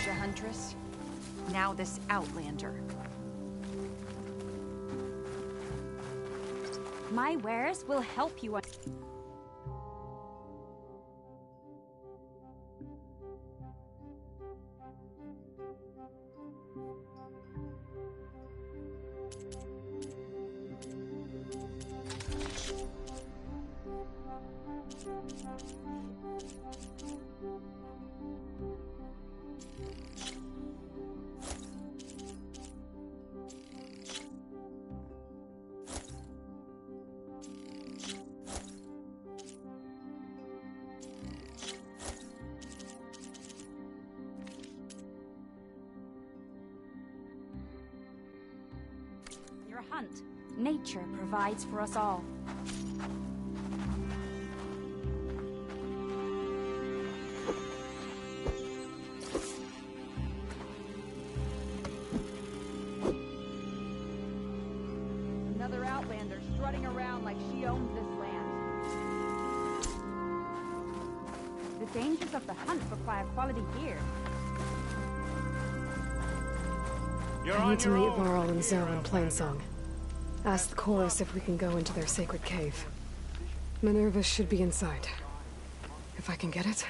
ninja huntress. Now this outlander. My wares will help you. Hunt. Nature provides for us all. Another outlander strutting around like she owns this land. The dangers of the hunt require quality gear. I need to meet Varl and Zoe in Plainsong. Ask the chorus if we can go into their sacred cave. Minerva should be inside. If I can get it,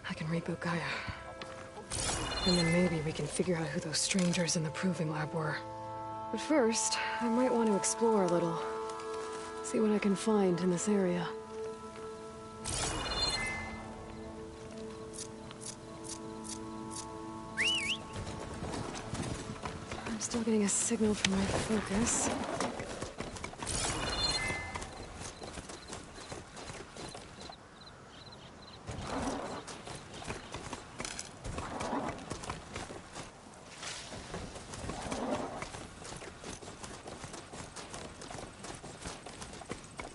I can reboot Gaia. And then maybe we can figure out who those strangers in the proving lab were. But first, I might want to explore a little. See what I can find in this area. Still getting a signal from my focus.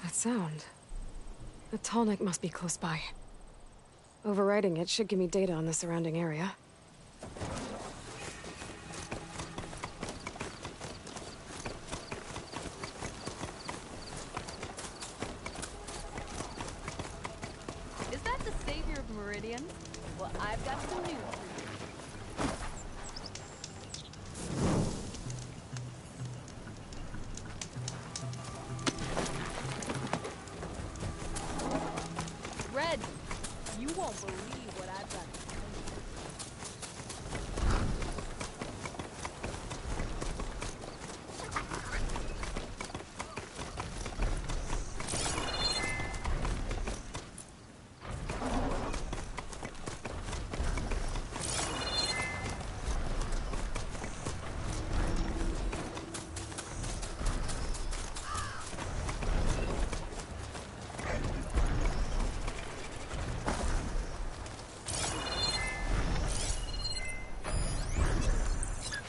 That sound. The tallneck must be close by. Overriding it should give me data on the surrounding area. Well, I've got some news for you. Red, you won't believe what I've done.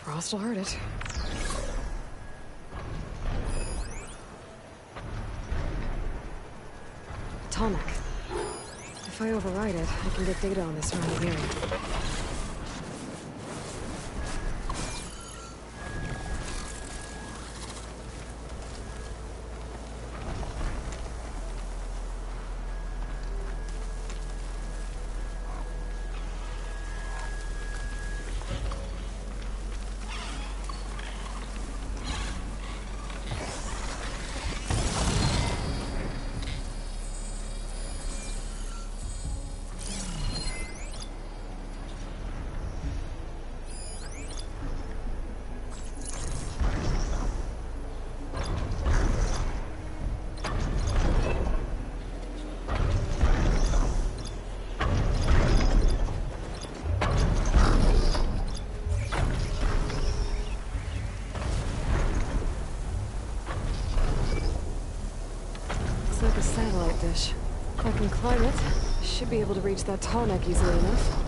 Frost will hurt it. Tallneck. If I override it, I can get data on the surrounding area. Like a satellite dish. If I can climb it, I should be able to reach that tallneck easily enough.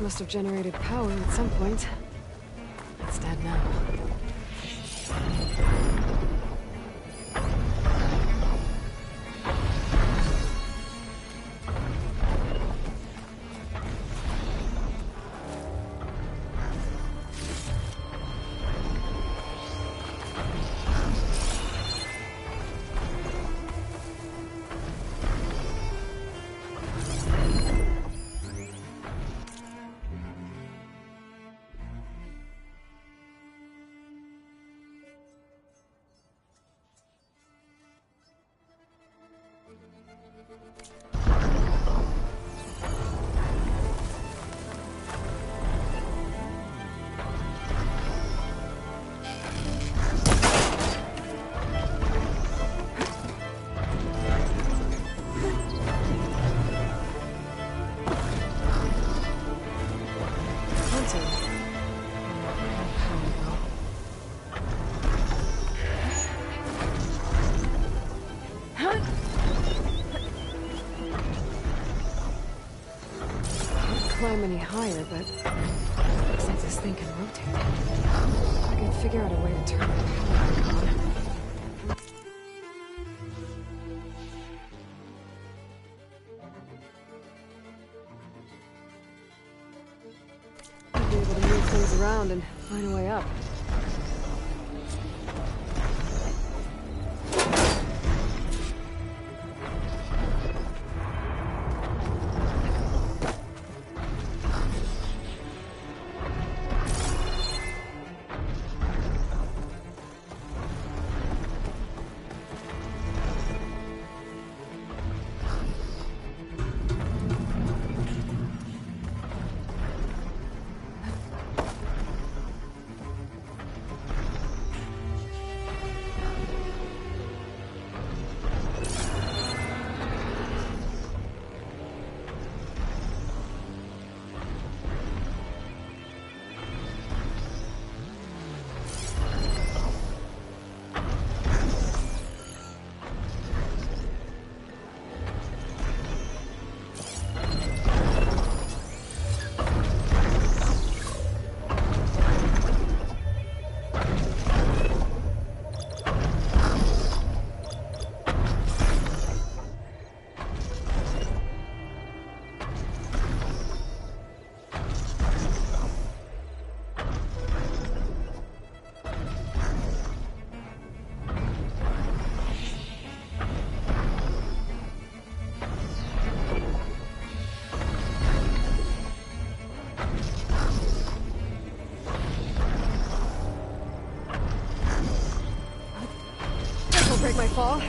must have generated power at some point. It's dead now. Climb any higher, but looks like this thing can rotate. I can figure out a way to turn the power back on. I'll be able to move things around and find a way up. Break my fall.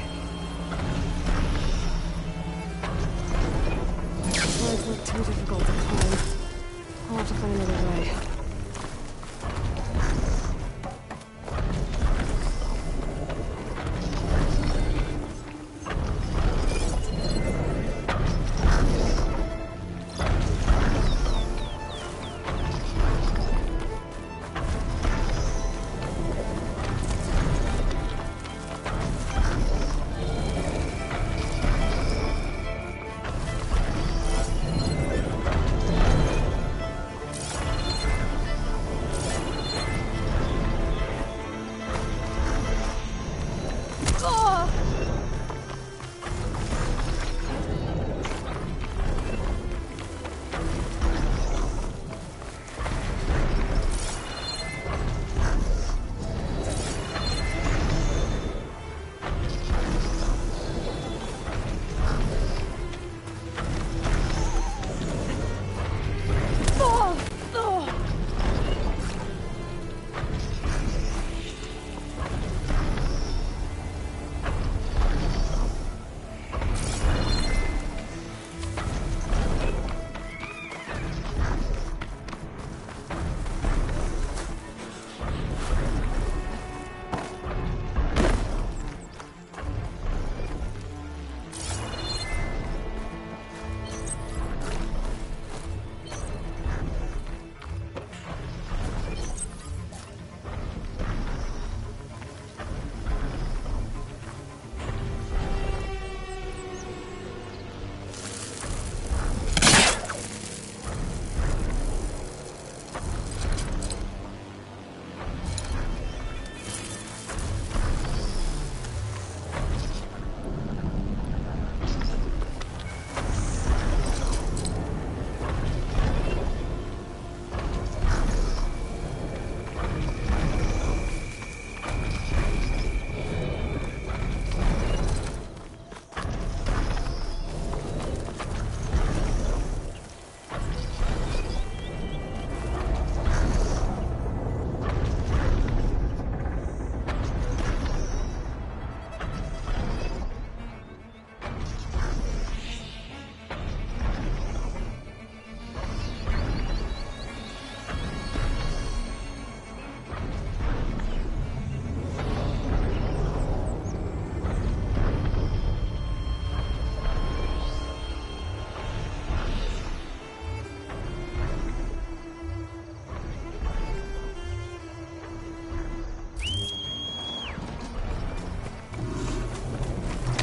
Slides look too difficult to climb. I'll have to find another way.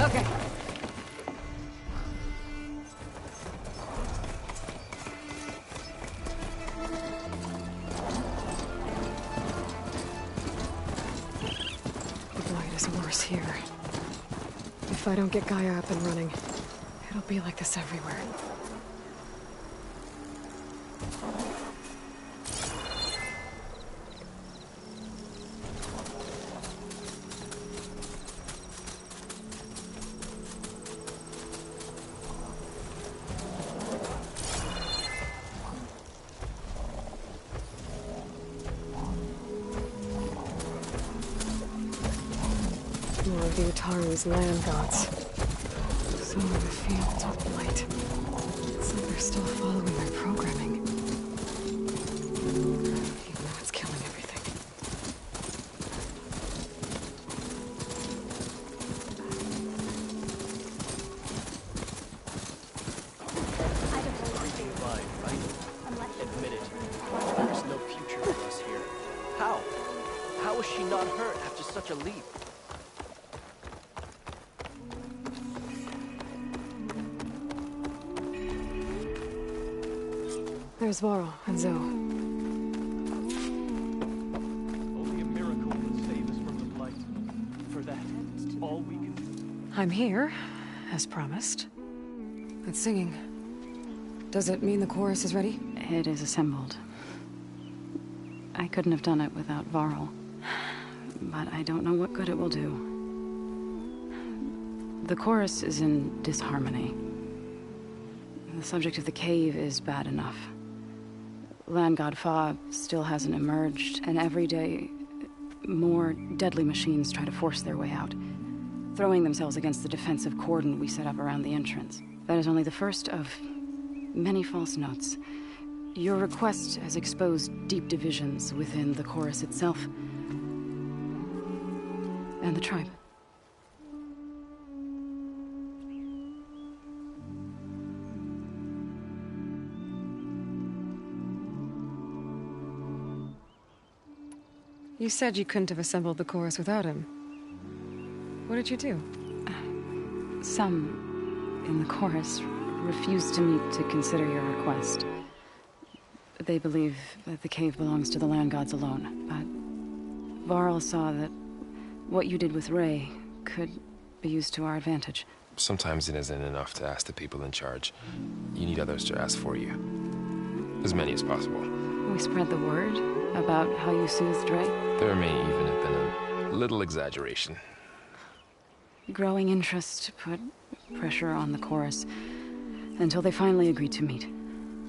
Okay. The blight is worse here. If I don't get Gaia up and running, it'll be like this everywhere. More of the Utaru's land gods. Some of the fields with blight. It's like they're still following their programming. Even though it's killing everything. Fine, right? Admit it. There's no future for us here. How? How was she not hurt after such a leap? There's Varl and Zoe. Only a miracle would save us from the blight. For that, all we can do. I'm here, as promised. That singing. Does it mean the chorus is ready? It is assembled. I couldn't have done it without Varl. But I don't know what good it will do. The chorus is in disharmony. The subject of the cave is bad enough. Land God Fa still hasn't emerged, and every day, more deadly machines try to force their way out, throwing themselves against the defensive cordon we set up around the entrance. That is only the first of many false notes. Your request has exposed deep divisions within the chorus itself and the tribe. You said you couldn't have assembled the chorus without him. What did you do? Some in the chorus refused to meet to consider your request. They believe that the cave belongs to the land gods alone, but Varl saw that what you did with Ray could be used to our advantage. Sometimes it isn't enough to ask the people in charge. You need others to ask for you. As many as possible. We spread the word about how you soothed Ray. There may even have been a little exaggeration. Growing interest put pressure on the chorus until they finally agreed to meet.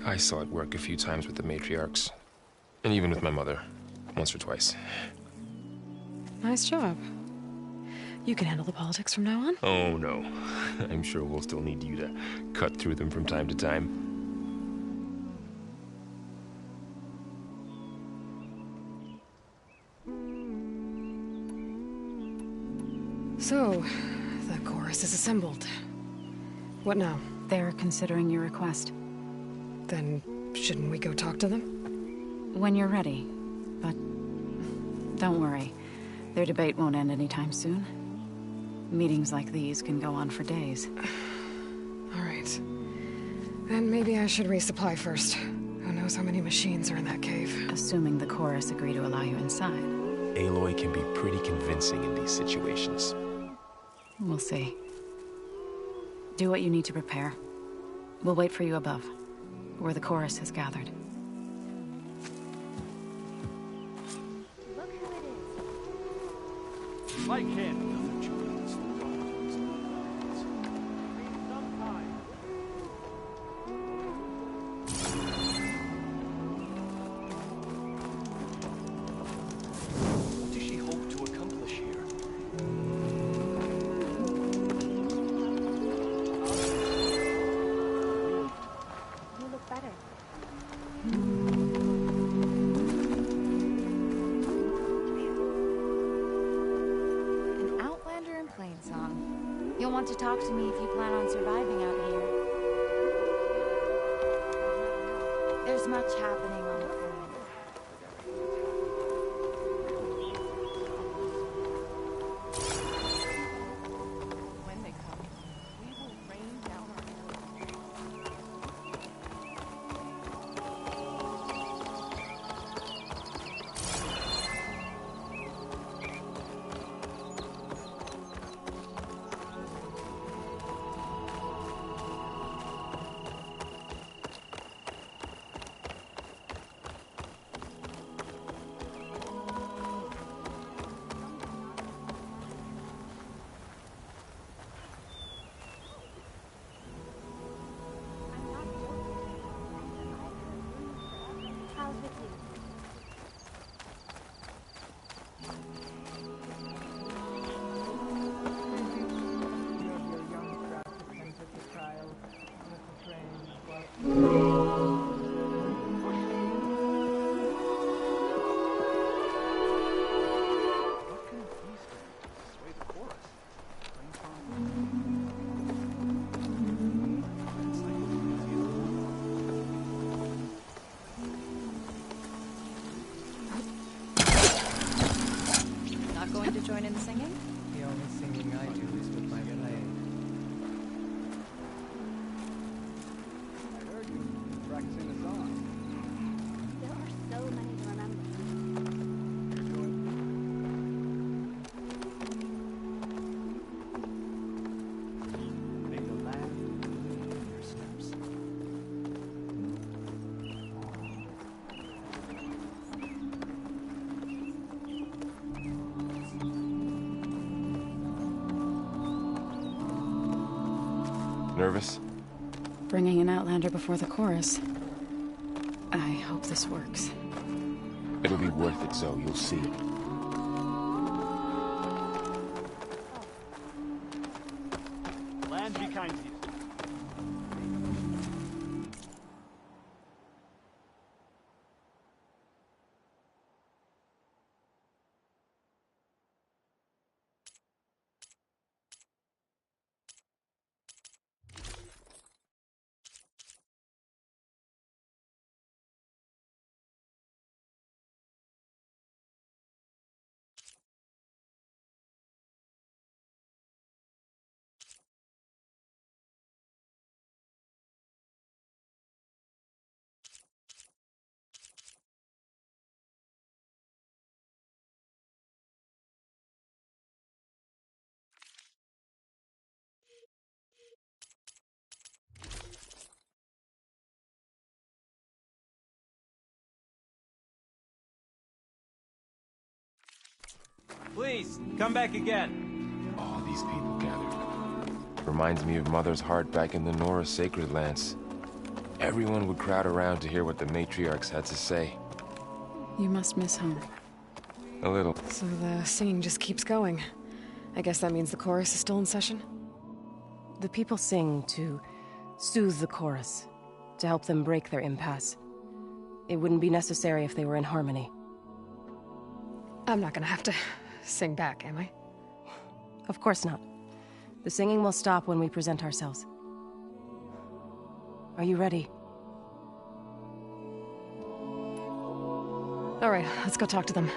I saw it work a few times with the matriarchs. And even with my mother. Once or twice. Nice job. You can handle the politics from now on? Oh, no. I'm sure we'll still need you to cut through them from time to time. So, the chorus is assembled. What now? They're considering your request. Then, shouldn't we go talk to them? When you're ready. But don't worry. Their debate won't end anytime soon. Meetings like these can go on for days. All right. Then maybe I should resupply first. Who knows how many machines are in that cave? Assuming the chorus agree to allow you inside. Aloy can be pretty convincing in these situations. We'll see. Do what you need to prepare. We'll wait for you above, where the chorus has gathered. Look who it is. I can't another journalist. Sometime. What does she hope to accomplish here? You look better. An outlander in Plainsong. You'll want to talk to me if you plan on surviving out here. There's much happening on the planet. When they come. The only singing I do is with my blade. I heard you practicing a song. There are so many to remember. May the land lead your steps. Nervous? Bringing an Outlander before the chorus. I hope this works. It'll be worth it, Zoe. You'll see. Land be kind to you. Please, come back again. All these people gathered. Reminds me of Mother's heart back in the Nora Sacred Lands. Everyone would crowd around to hear what the matriarchs had to say. You must miss home. A little. So the singing just keeps going. I guess that means the chorus is still in session? The people sing to soothe the chorus, to help them break their impasse. It wouldn't be necessary if they were in harmony. I'm not gonna have to sing back, am I? Of course not. The singing will stop when we present ourselves. Are you ready? All right, let's go talk to them.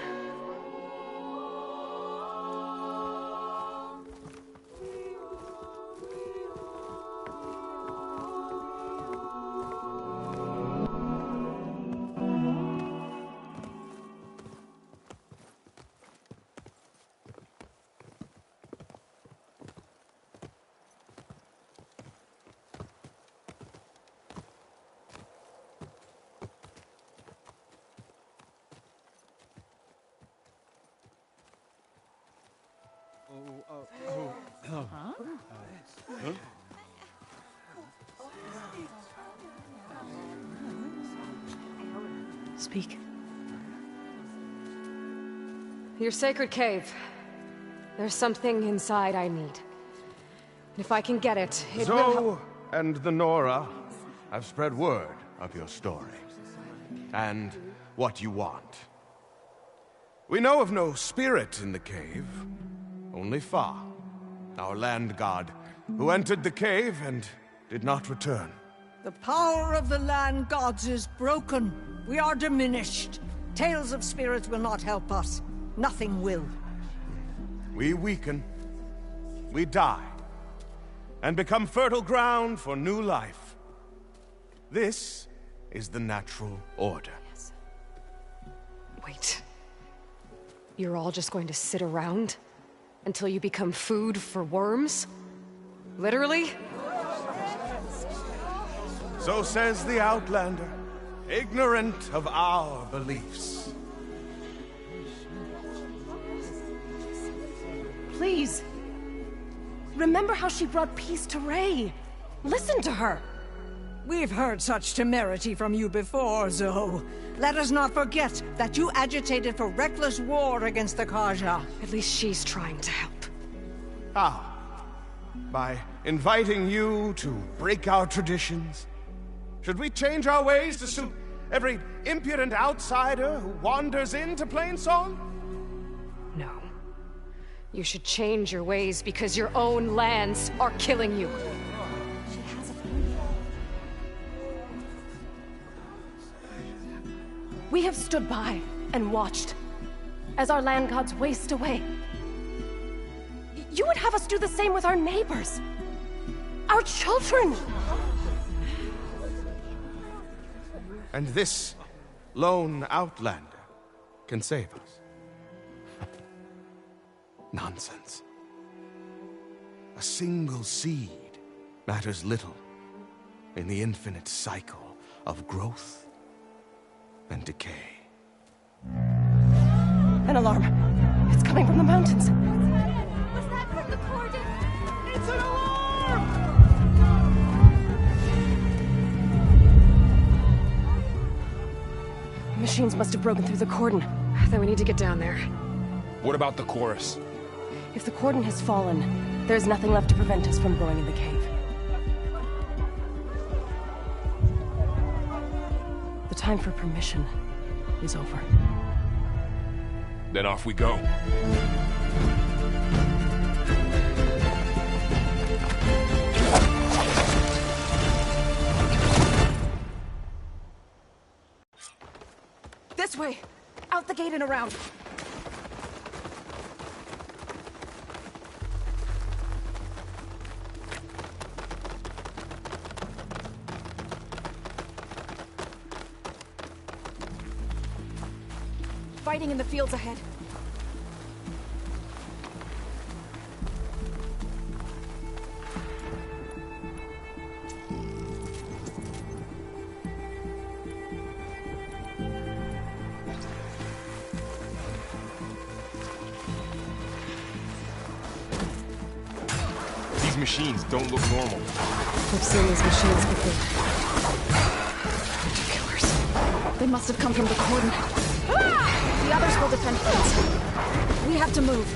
Speak. Your sacred cave. There's something inside I need. And if I can get it, it will help. Zoe and the Nora have spread word of your story. And what you want. We know of no spirit in the cave. Only Fa, our land god, who entered the cave and did not return. The power of the land gods is broken. We are diminished. Tales of spirits will not help us. Nothing will. We weaken. We die. And become fertile ground for new life. This is the natural order. Wait. You're all just going to sit around until you become food for worms? Literally? So says the Outlander, ignorant of our beliefs. Please. Remember how she brought peace to Ray. Listen to her. We've heard such temerity from you before, Zoe. Let us not forget that you agitated for reckless war against the Kaja. At least she's trying to help. How? By inviting you to break our traditions? Should we change our ways to suit every impudent outsider who wanders into Plainsong? No. You should change your ways because your own lands are killing you. She has a point. We have stood by and watched as our land gods waste away. You would have us do the same with our neighbors. Our children! And this lone outlander can save us. Nonsense. A single seed matters little in the infinite cycle of growth and decay. An alarm. It's coming from the mountains. Was that from the cordon? It's an alarm! Machines must have broken through the cordon. Then we need to get down there. What about the chorus? If the cordon has fallen, there's nothing left to prevent us from going in the cave. The time for permission is over. Then off we go. This way! Out the gate and around! Fighting in the fields ahead. These machines don't look normal. I've seen these machines before. Killers. They must have come from the cordon. The others will defend first. We have to move.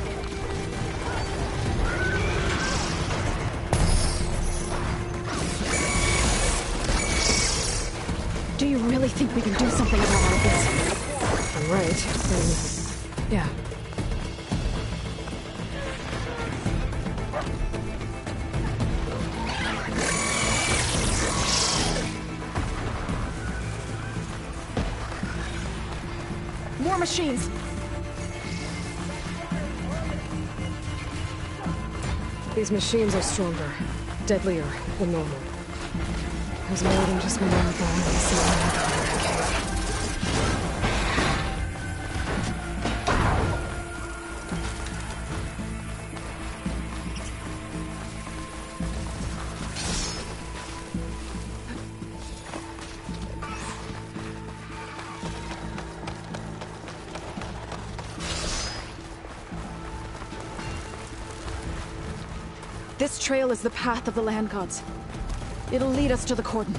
Do you really think we can do something about all of this? If I'm right, then... yeah. More machines! These machines are stronger, deadlier than normal. There's more than just one guy in the cave. This trail is the path of the land gods. It'll lead us to the cordon.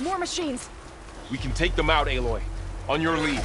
More machines! We can take them out, Aloy. On your lead.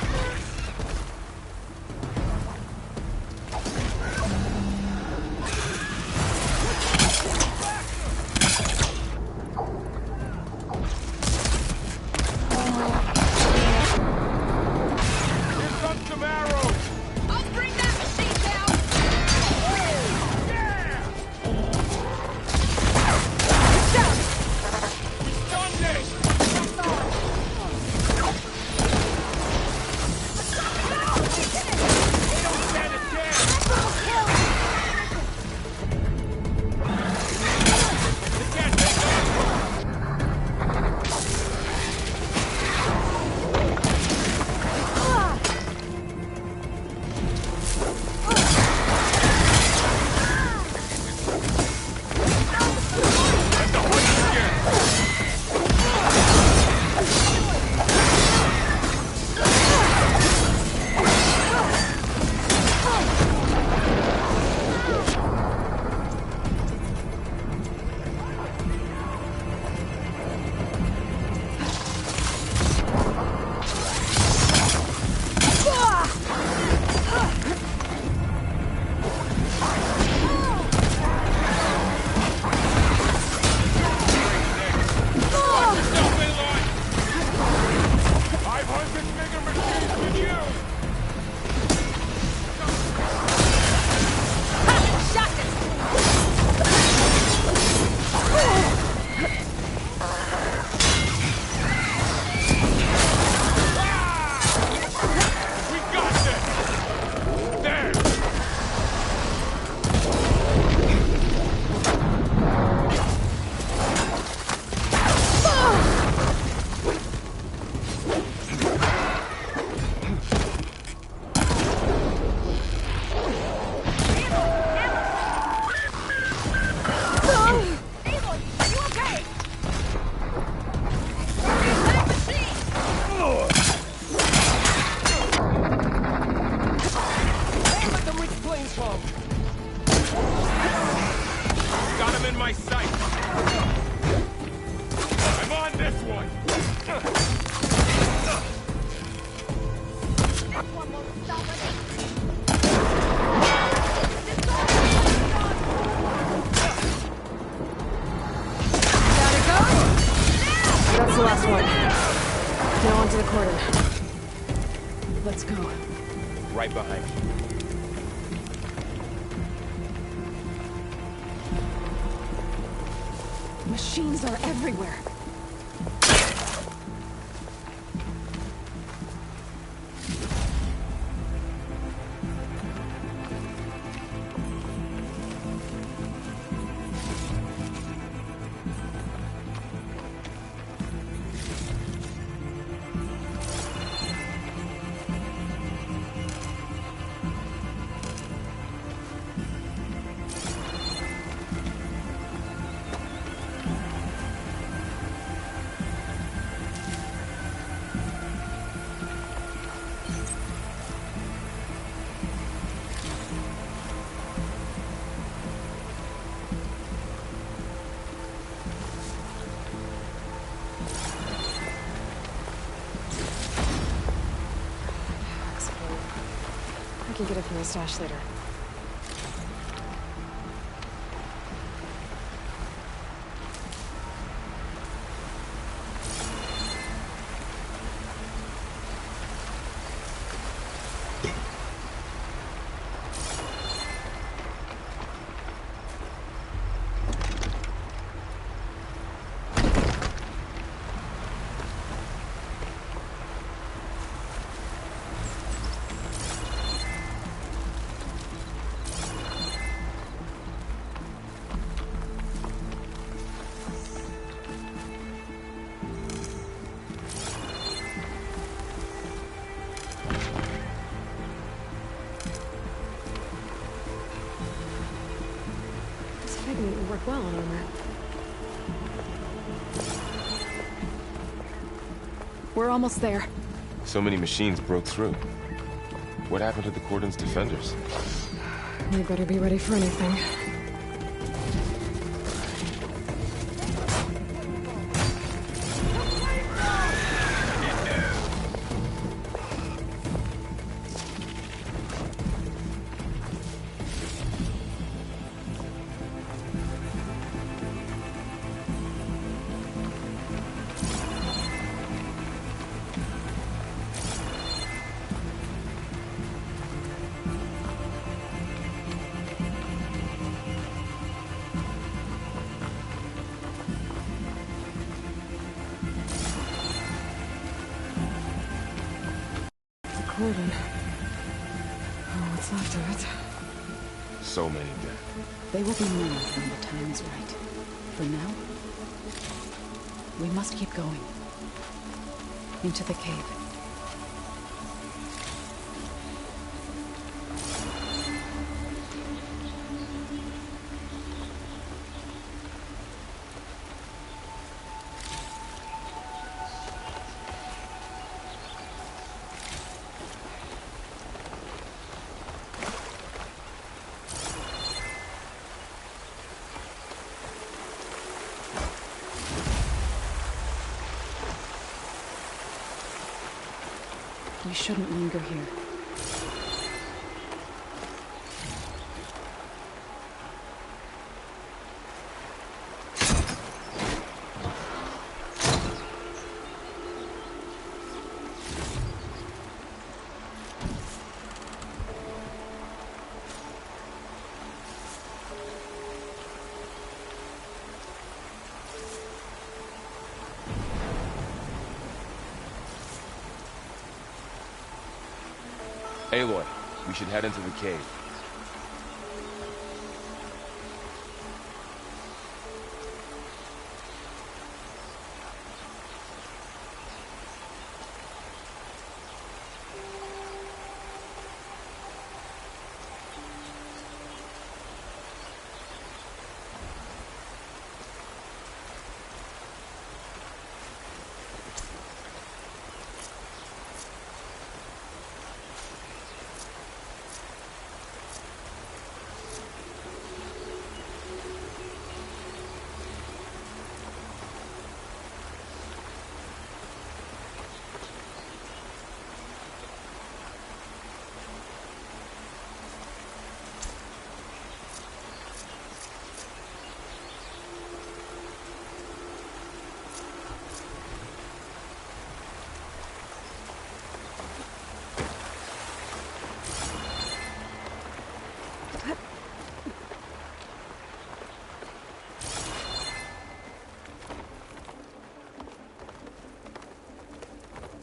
I'm on this one! That's the last one. Now onto the cordon. Let's go. Right behind you. Machines are everywhere. I can get it from the stash later. It would work well on armor. We're almost there. So many machines broke through. What happened to the cordon's defenders? We better be ready for anything. Cordon. Oh, what's left of it? So many dead. They will be more when the time is right. For now, we must keep going. Into the cave. We shouldn't linger here. Aloy, we should head into the cave.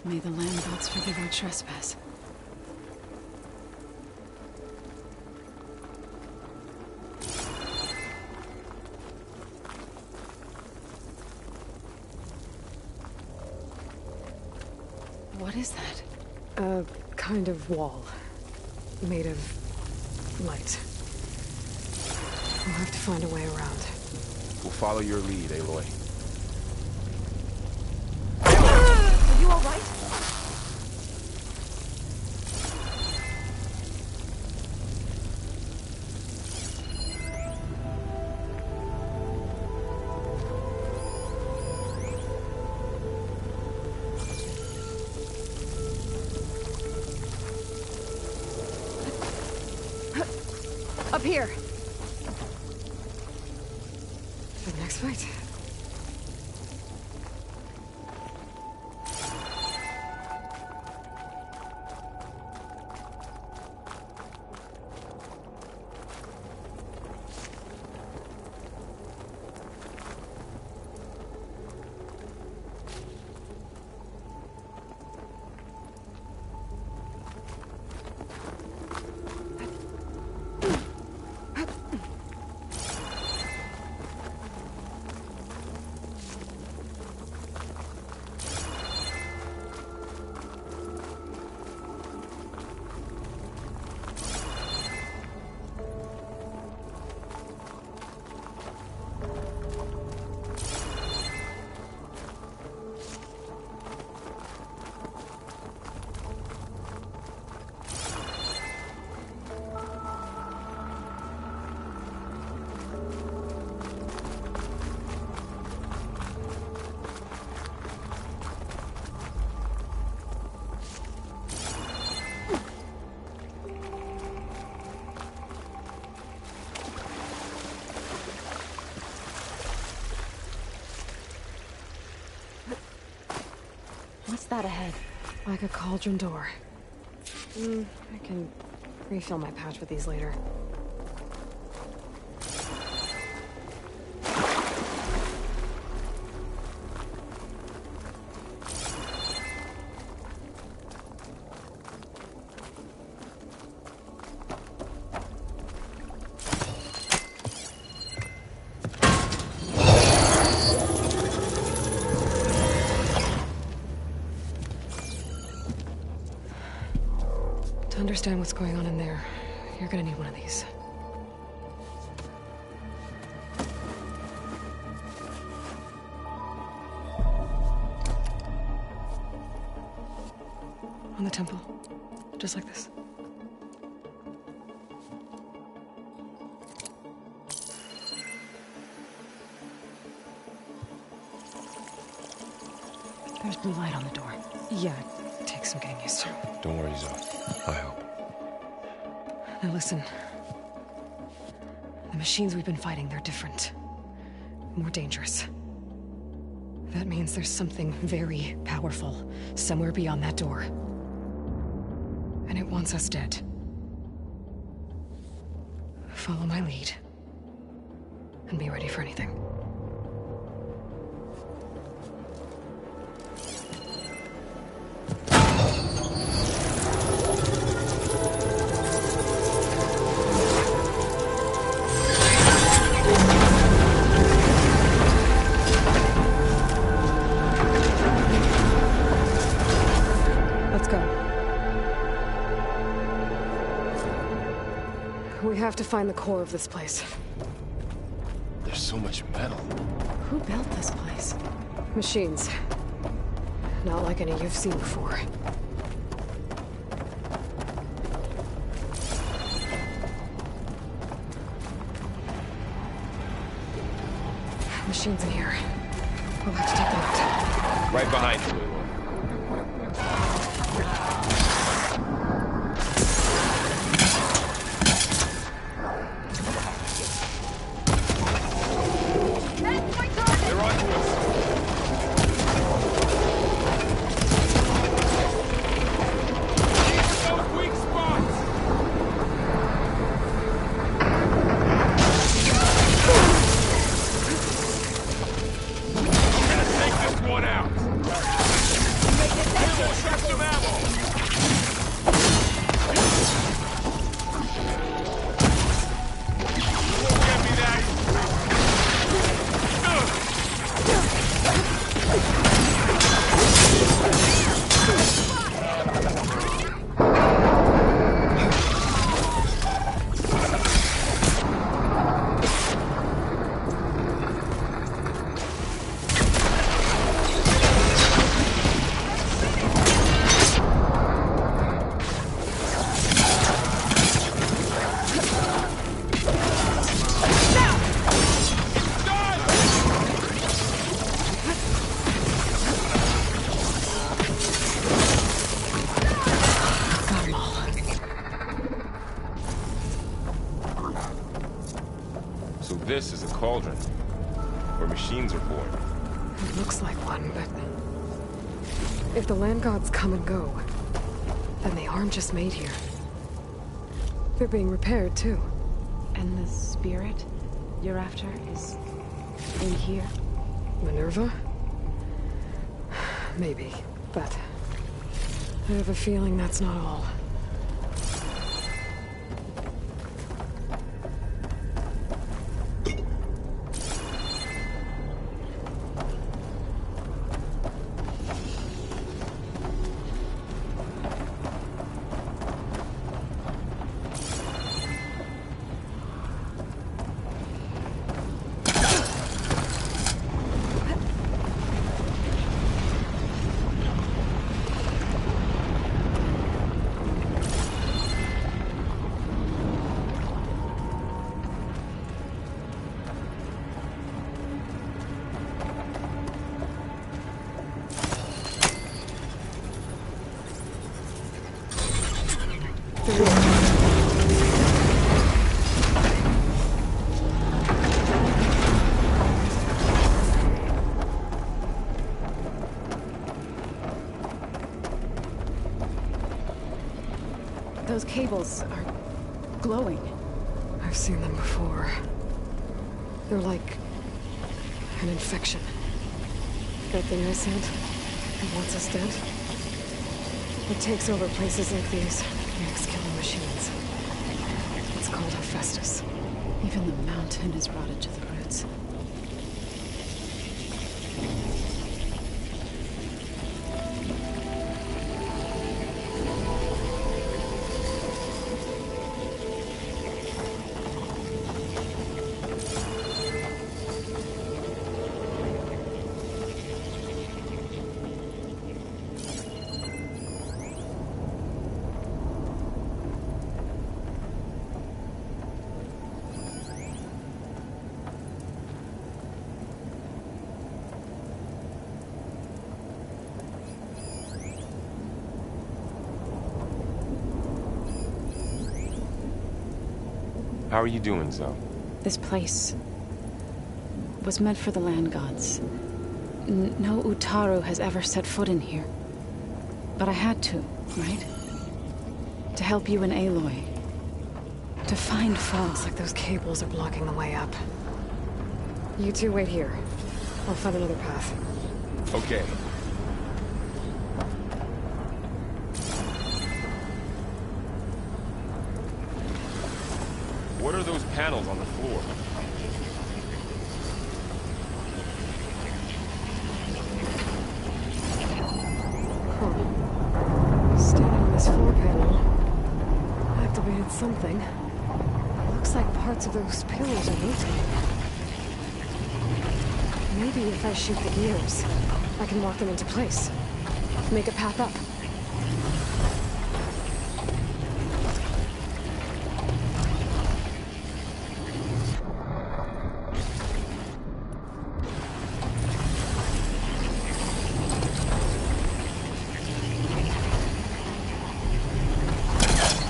May the land gods forgive our trespass. What is that? A kind of wall. Made of light. We'll have to find a way around. We'll follow your lead, Aloy. Are you alright? Up here! For the next fight. What's that ahead? Like a cauldron door. I can refill my pouch with these later. To understand what's going on in there, you're gonna need one of these. On the temple. Just like this. There's blue light on the door. Yeah, it takes some getting used to. Don't worry, Zoe. I help. Now listen. The machines we've been fighting, they're different. More dangerous. That means there's something very powerful somewhere beyond that door. And it wants us dead. Follow my lead. And be ready for anything. Let's go. We have to find the core of this place. There's so much metal. Who built this place? Machines. Not like any you've seen before. Machines in here. We'll have to take them out. Right behind you, Aloy. They're onto us. Those weak spots. We're gonna take this one out. cauldron, where machines are born. It looks like one, but if the land gods come and go, then they aren't just made here. They're being repaired, too. And the spirit you're after is in here? Minerva? Maybe, but I have a feeling that's not all. Those cables are glowing. I've seen them before. They're like an infection. That thing I said, it wants us dead. It takes over places like these, makes killing machines. It's called Hephaestus. Even the mountain is rotted to the roots. How are you doing, Zoe? This place was meant for the land gods. No Utaru has ever set foot in here. But I had to, right? To help you and Aloy. To find Fa. Looks like those cables are blocking the way up. You two wait here. I'll find another path. Okay. What are those panels on the floor? Huh. Standing on this floor panel activated something. Looks like parts of those pillars are rotating. Maybe if I shoot the gears, I can lock them into place. Make a path up.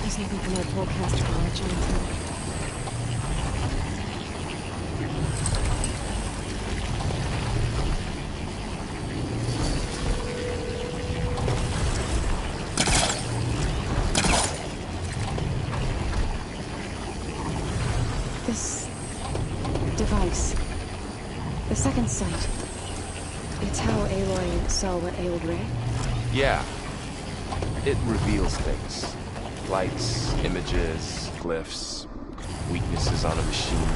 There's nothing for my forecast knowledge on it. This device, the second sight, it's how Aloy saw what ailed Ray? Yeah. It reveals things. Lights, images, glyphs, weaknesses on a machine.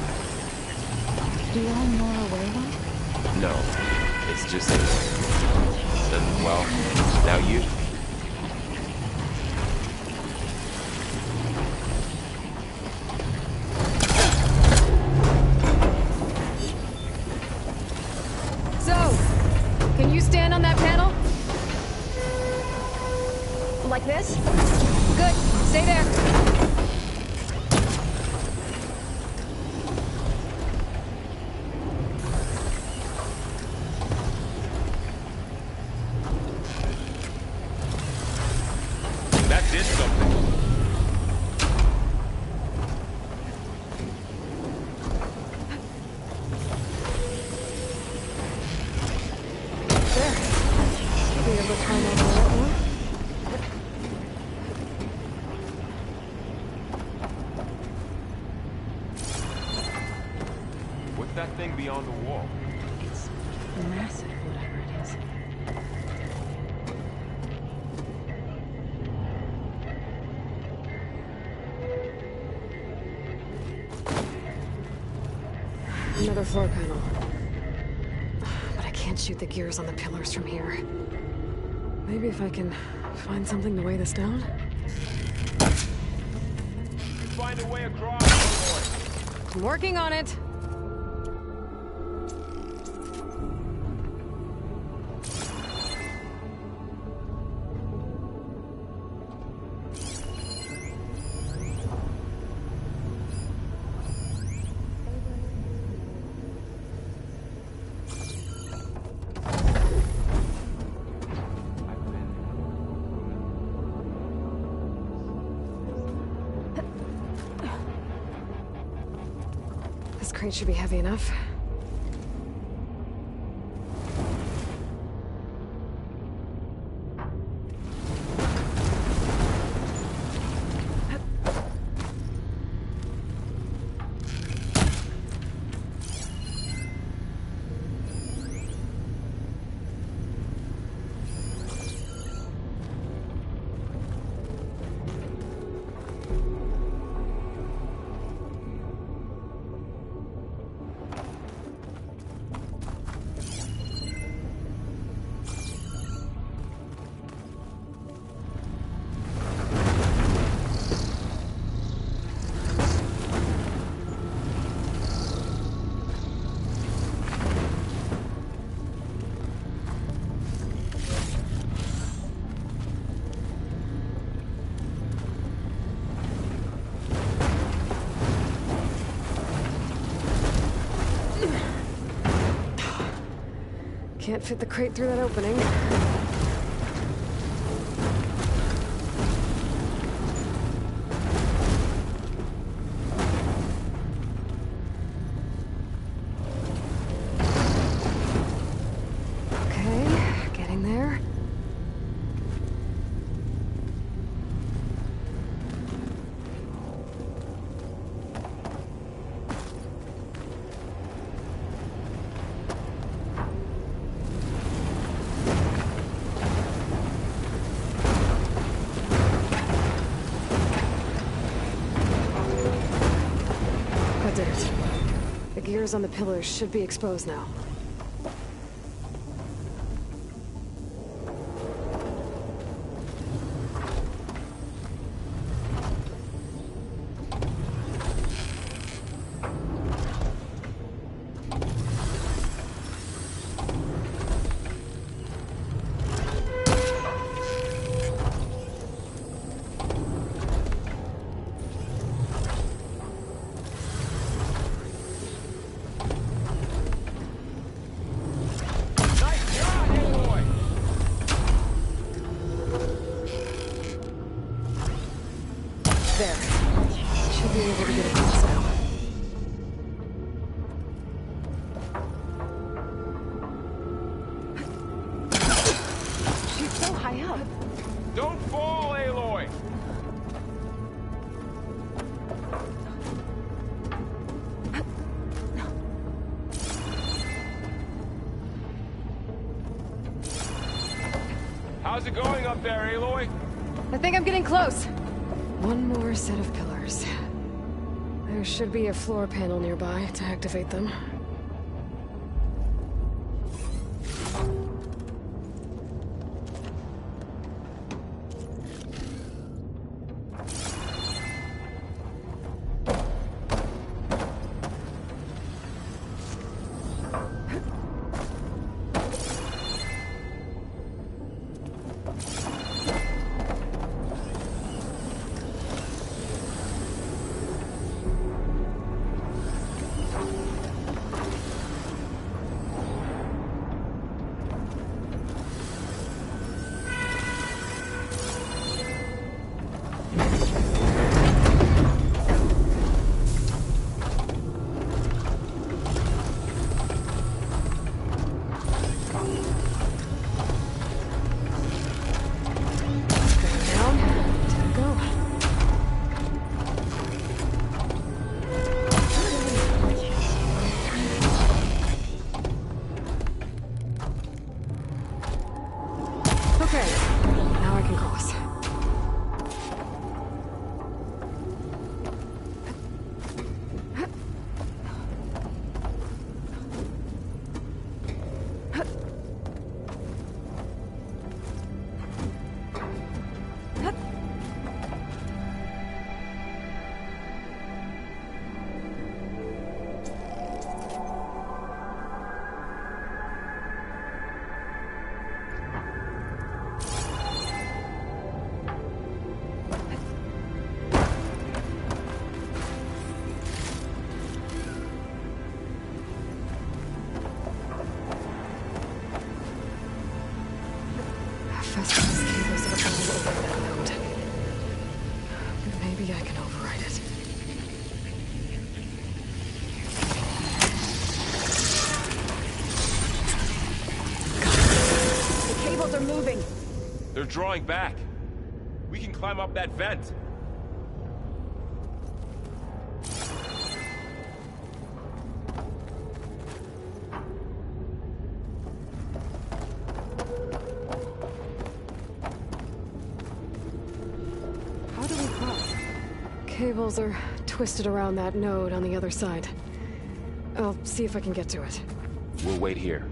Do you all know aware one? No, it's just... And, well, now you. Can you stand on that panel? Like this? Good. Stay there. That did something. to climb over a lot more. What's that thing beyond the wall? It's massive, whatever it is. Another floor panel. But I can't shoot the gears on the pillars from here. Maybe if I can find something to weigh this down? Find a way across, I'm working on it. This crate should be heavy enough. Can't fit the crate through that opening. Okay, getting there. That did it. The gears on the pillars should be exposed now. There. Should be able to get across now. She's so high up. Don't fall, Aloy! How's it going up there, Aloy? I think I'm getting close. One more set of pillars. There should be a floor panel nearby to activate them. Okay, now I can cross. Festivus cables are all over that node. Maybe I can override it. The cables are moving. They're drawing back. We can climb up that vent. How do we cross? Cables are twisted around that node on the other side. I'll see if I can get to it. We'll wait here.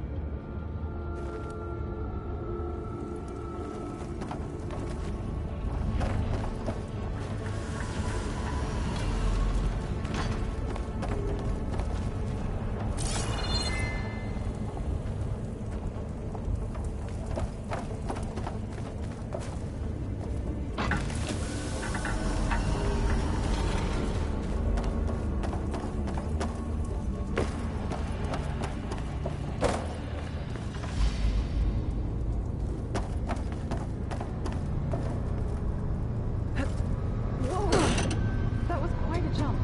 That was quite a jump.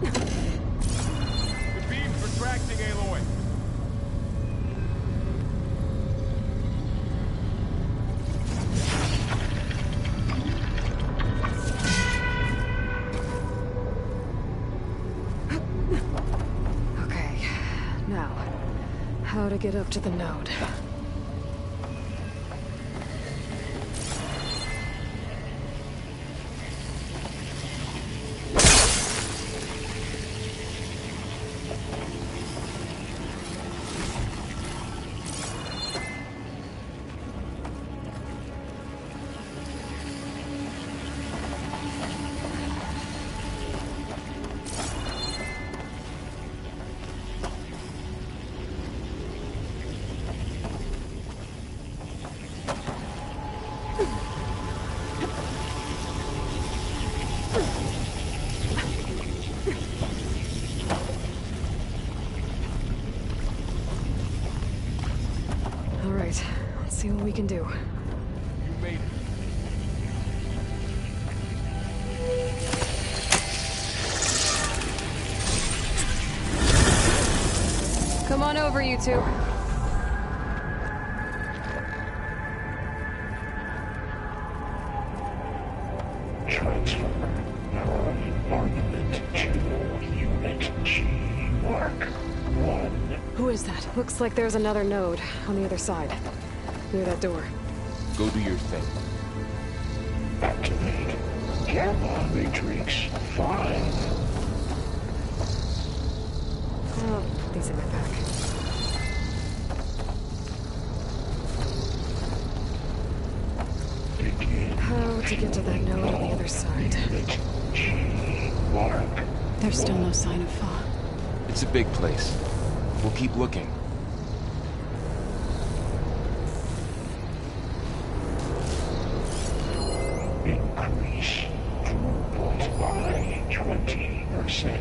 The beam's retracting, Aloy. Okay, now, how to get up to the node. All right, let's see what we can do. You made it. Come on over, you two. Transfer our armament to Unit G. Mark 1. Who is that? Looks like there's another node on the other side, near that door. Go do your thing. Activate Gamma Matrix 5. I'll put these in my pack. Begin. How to get to that node on the other side? Unit G. Mark. There's still no sign of Fa. It's a big place. We'll keep looking. Increase throughput by 20%.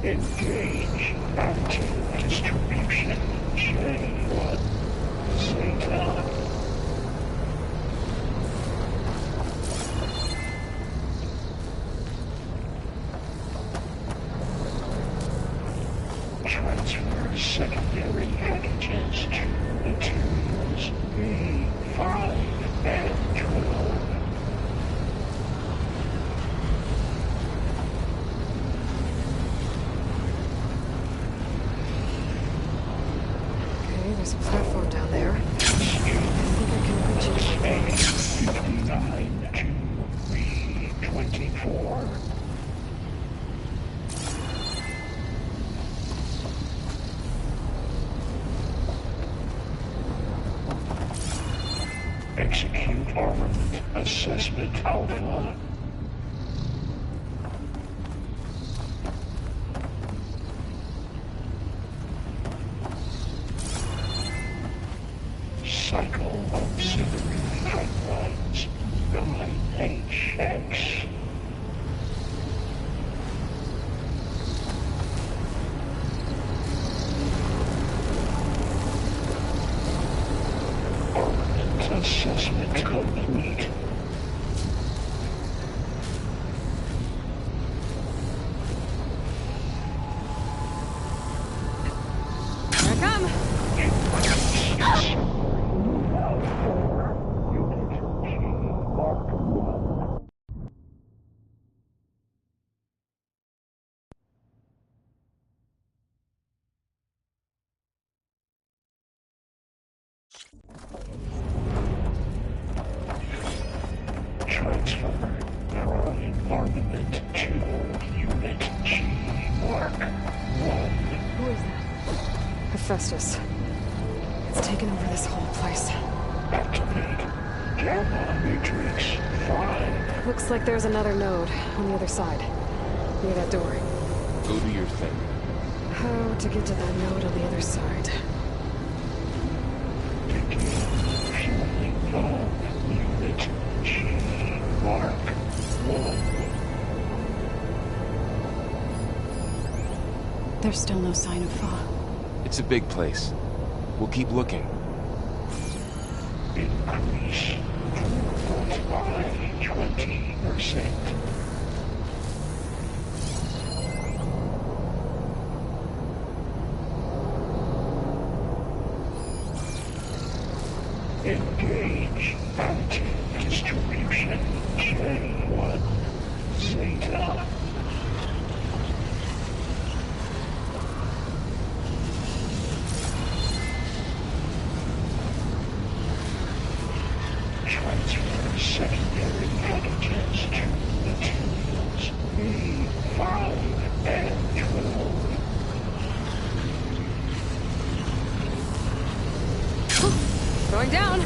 Engage active distribution J1 Zeta. Transfer secondary packages to materials B5 and 12. Armament Assessment Alpha. Cycle Auxiliary Pipelines 9HX. Armament Assessment complete. Here I come! Transfer Prime Armament to Unit G Mark 1. Who is that? Hephaestus. It's taken over this whole place. Activate Gamma Matrix 5. Looks like there's another node on the other side. Near that door. Go do your thing. How to get to that node on the other side? Begin fueling up Unit G Mark 1. There's still no sign of Fa. It's a big place. We'll keep looking. Increase throughput by 20%. Engage anti-distribution J1 Zeta. Transfer secondary packages to materials B5 and 12. Going down!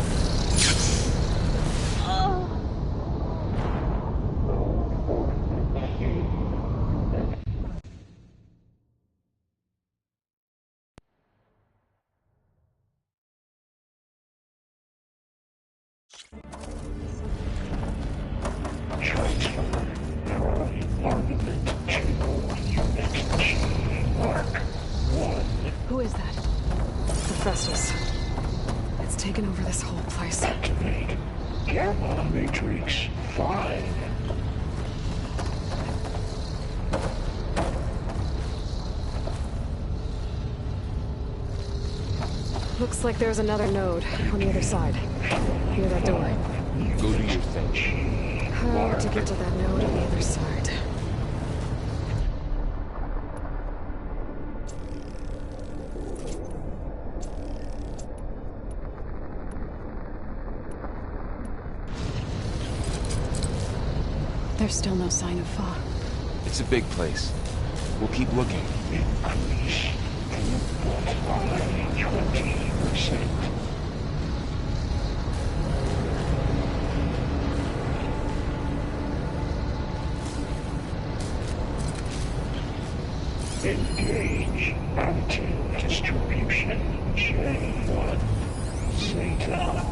Transfer Prime Armament to Unit G Mark 1. Who is that? Hephaestus. It's taken over this whole place. Activate Gamma Matrix 5. Looks like there's another node on the other side. Near that door. Go do your thing. How to get to that node on the other side? There's still no sign of Fa. It's a big place. We'll keep looking. Increase throughput by 20%. Engage anti-distribution J1 Zeta.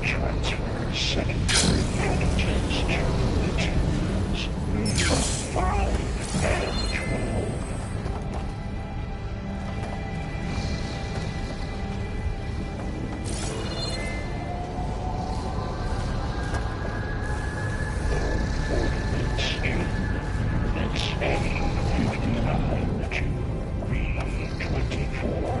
Transfer secondary packages to materials B5 and 12. Ordnance in Units A59 to B24.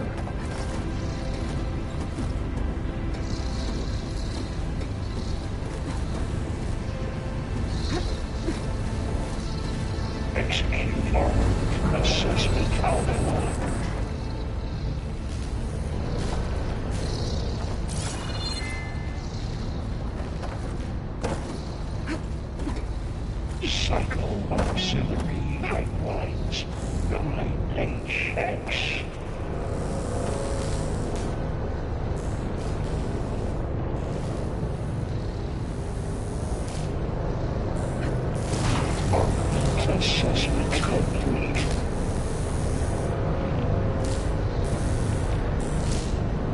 IHX. Assessment complete.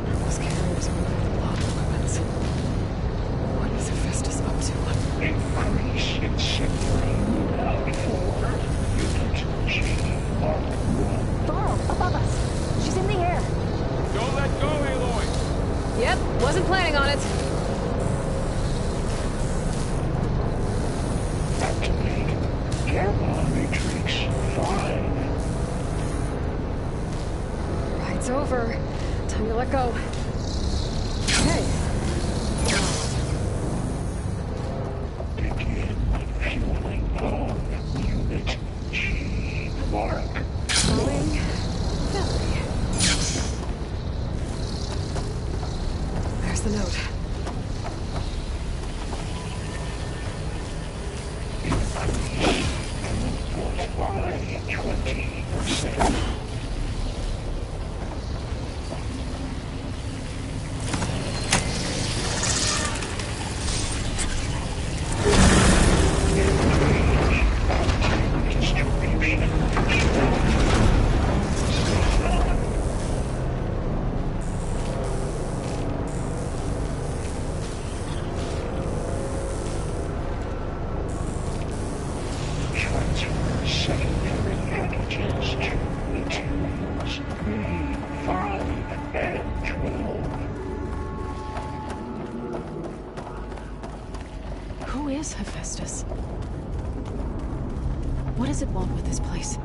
Those carriers are moving a lot of weapons. What is Hephaestus up to? Increase in signaling out forward. Unit G Mark 1. Varl, above us. She's in the air. Don't let go, Aloy! Yep, wasn't planning on it. Activate Gamma Matrix 5. Ride's over. Time to let go. Hey. Begin fueling on Unit G Mark. Calling Valerie. There's the note. By 20%. Transfer secondary packages to materials B5 and 12. Who is Hephaestus? What does it want with this place?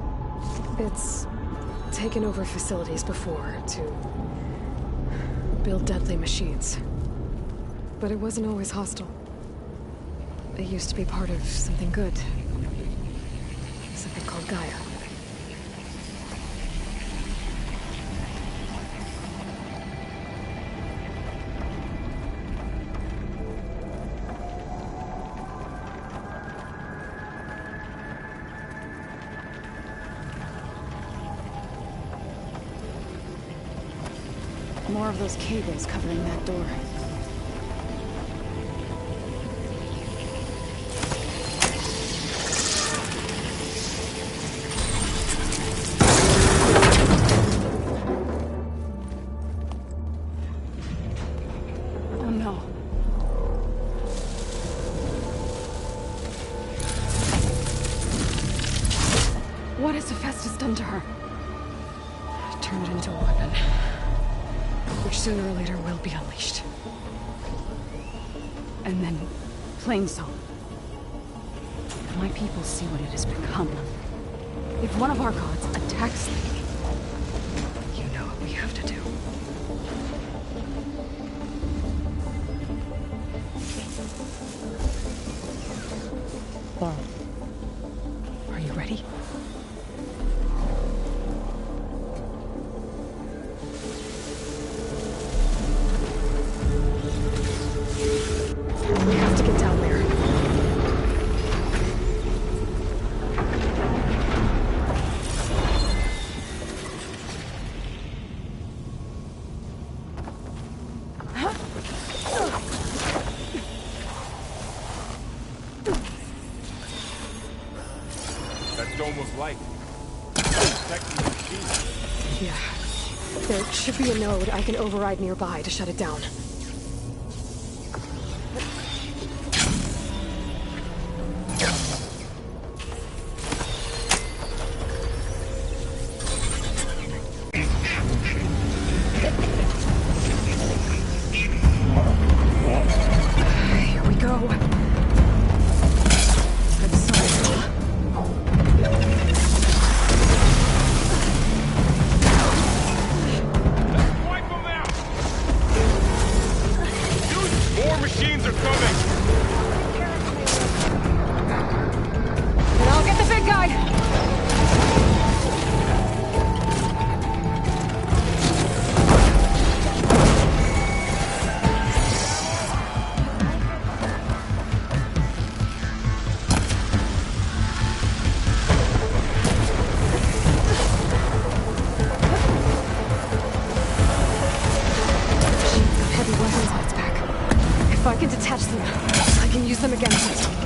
It's taken over facilities before to build deadly machines. But it wasn't always hostile. It used to be part of something good. Something called Gaia. More of those cables covering that door. Oh no. What has Hephaestus done to her? Turned it into a weapon. Which sooner or later will be unleashed. And then, Plainsong. My people see what it has become. If one of our gods attacks them, You know what we have to do. Varl, Are you ready? We have to get down there. That dome was light. Protecting the machine. Yeah. There should be a node I can override nearby to shut it down. Here we go. I'm sorry. Wipe them out! can detach them. I can use them against it.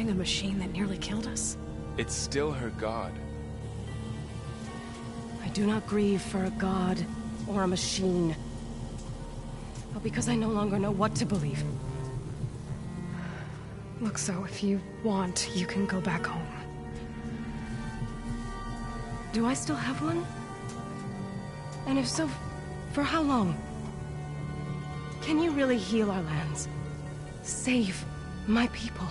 fighting a machine that nearly killed us? It's still her god. I do not grieve for a god or a machine, but because I no longer know what to believe. Look, so if you want, you can go back home. Do I still have one? And if so, for how long? Can you really heal our lands? Save my people?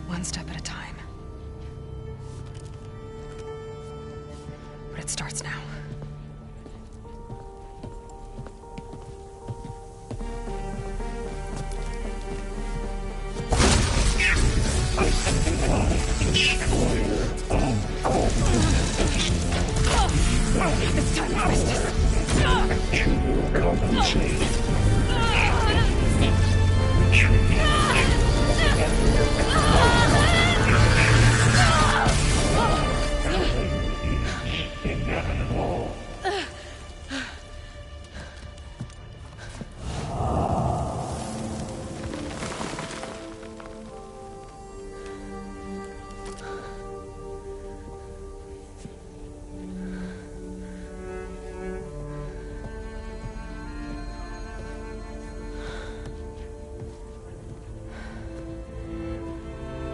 One step at a time. But it starts now. It's time to fix this. To compensate. Inevitable.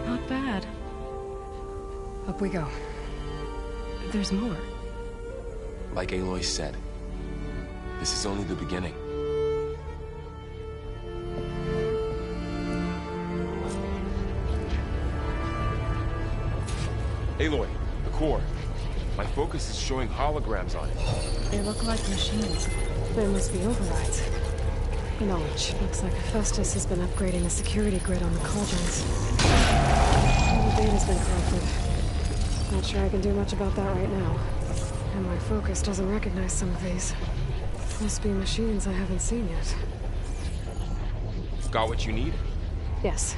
Not bad. Up we go. There's more. Like Aloy said, this is only the beginning. Aloy, the core. My focus is showing holograms on it. They look like machines. There must be overrides. Knowledge. Looks like Hephaestus has been upgrading the security grid on the cauldrons. All the data's been corrupted. Not sure I can do much about that right now. And my focus doesn't recognize some of these. Must be machines I haven't seen yet. Got what you need? Yes.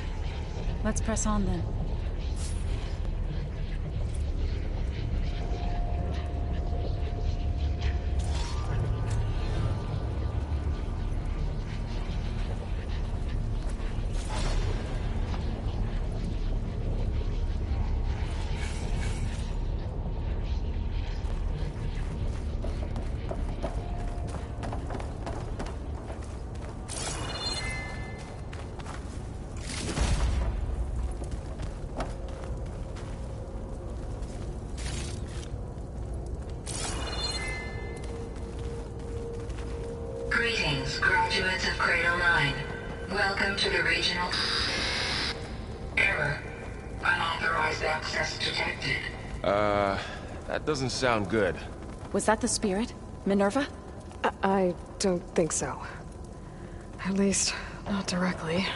Let's press on then. Greetings, graduates of Cradle 9. Welcome to the regional... Error. Unauthorized access detected. That doesn't sound good. Was that the spirit? Minerva? I don't think so. At least, not directly.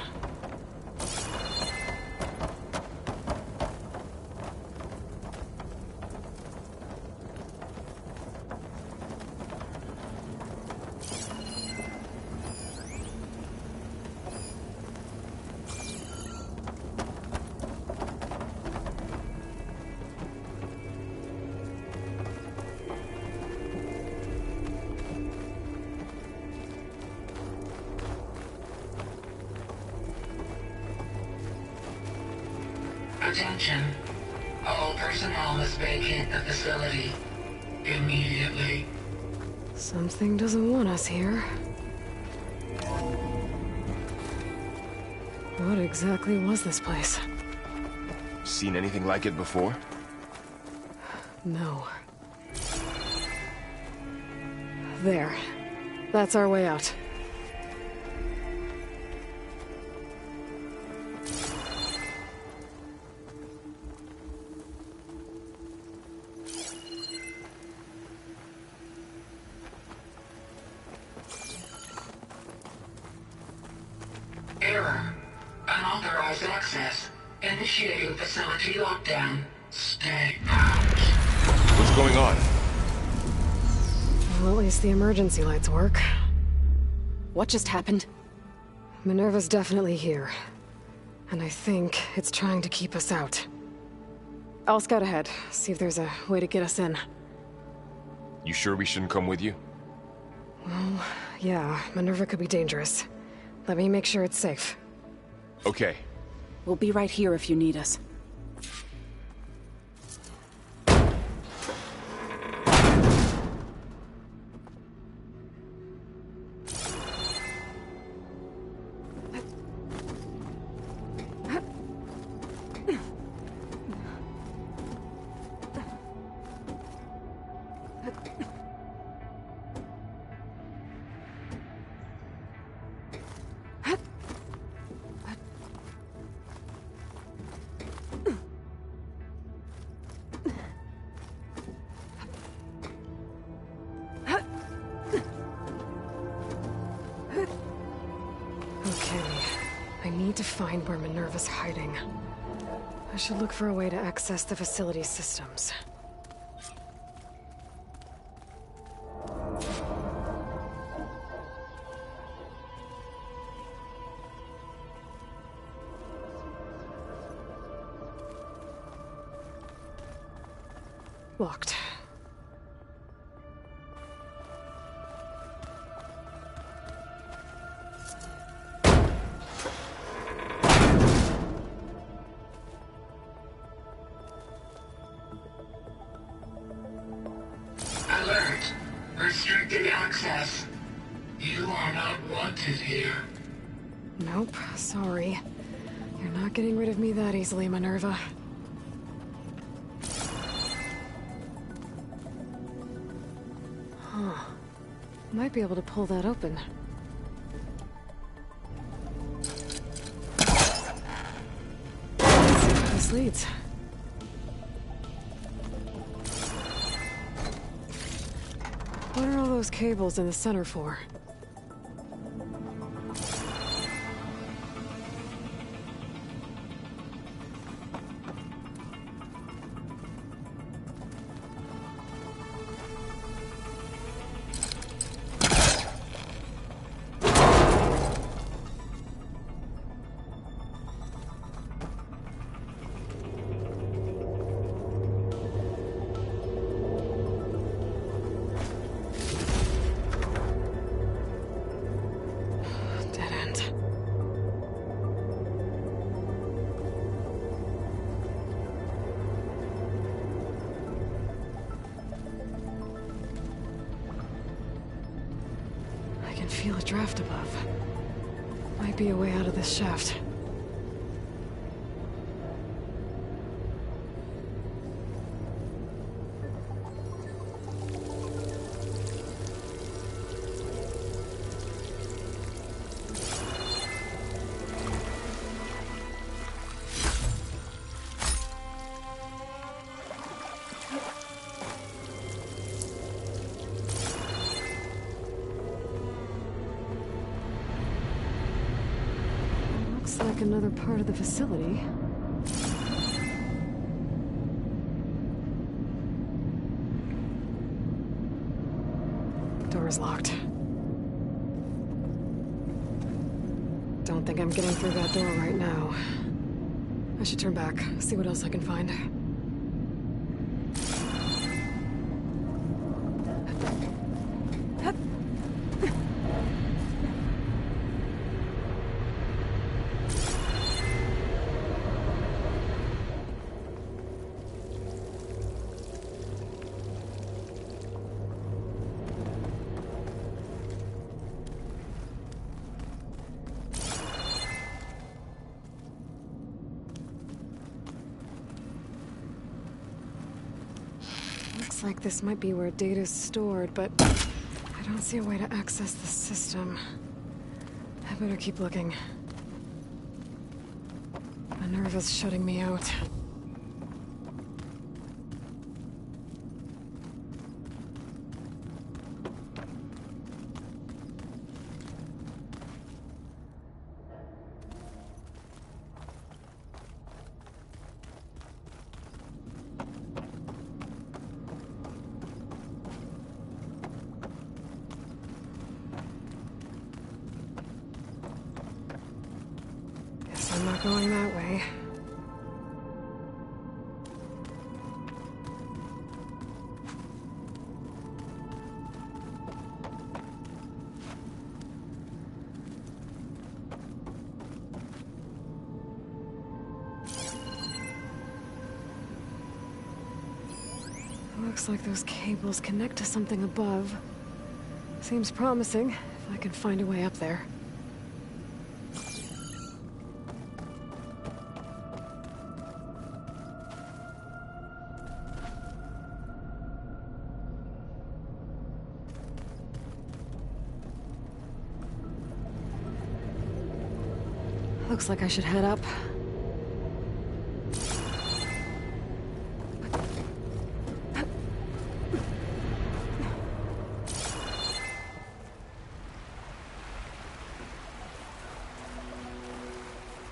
Attention. All personnel must vacate the facility. Immediately. Something doesn't want us here. What exactly was this place? Seen anything like it before? No. There. That's our way out. Error. Unauthorized access. Initiating facility lockdown. Stay out. What's going on? Well, at least the emergency lights work. What just happened? Minerva's definitely here. And I think it's trying to keep us out. I'll scout ahead, see if there's a way to get us in. You sure we shouldn't come with you? Well, yeah, Minerva could be dangerous. Let me make sure it's safe. Okay. We'll be right here if you need us. I need to find where Minerva's hiding. I should look for a way to access the facility's systems. Locked. Alert! Restricted access. You are not wanted here. Nope, sorry. You're not getting rid of me that easily, Minerva. Huh. Might be able to pull that open. Let's see where this leads. What are all those cables in the center for? I can feel a draft above. Might be a way out of this shaft. Looks like another part of the facility. Door is locked. Don't think I'm getting through that door right now. I should turn back, see what else I can find. Looks like this might be where data's stored, but I don't see a way to access the system. I better keep looking. Minerva's shutting me out. I'm not going that way. Looks like those cables connect to something above. Seems promising, if I can find a way up there. Looks like I should head up.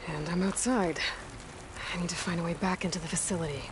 And I'm outside. I need to find a way back into the facility.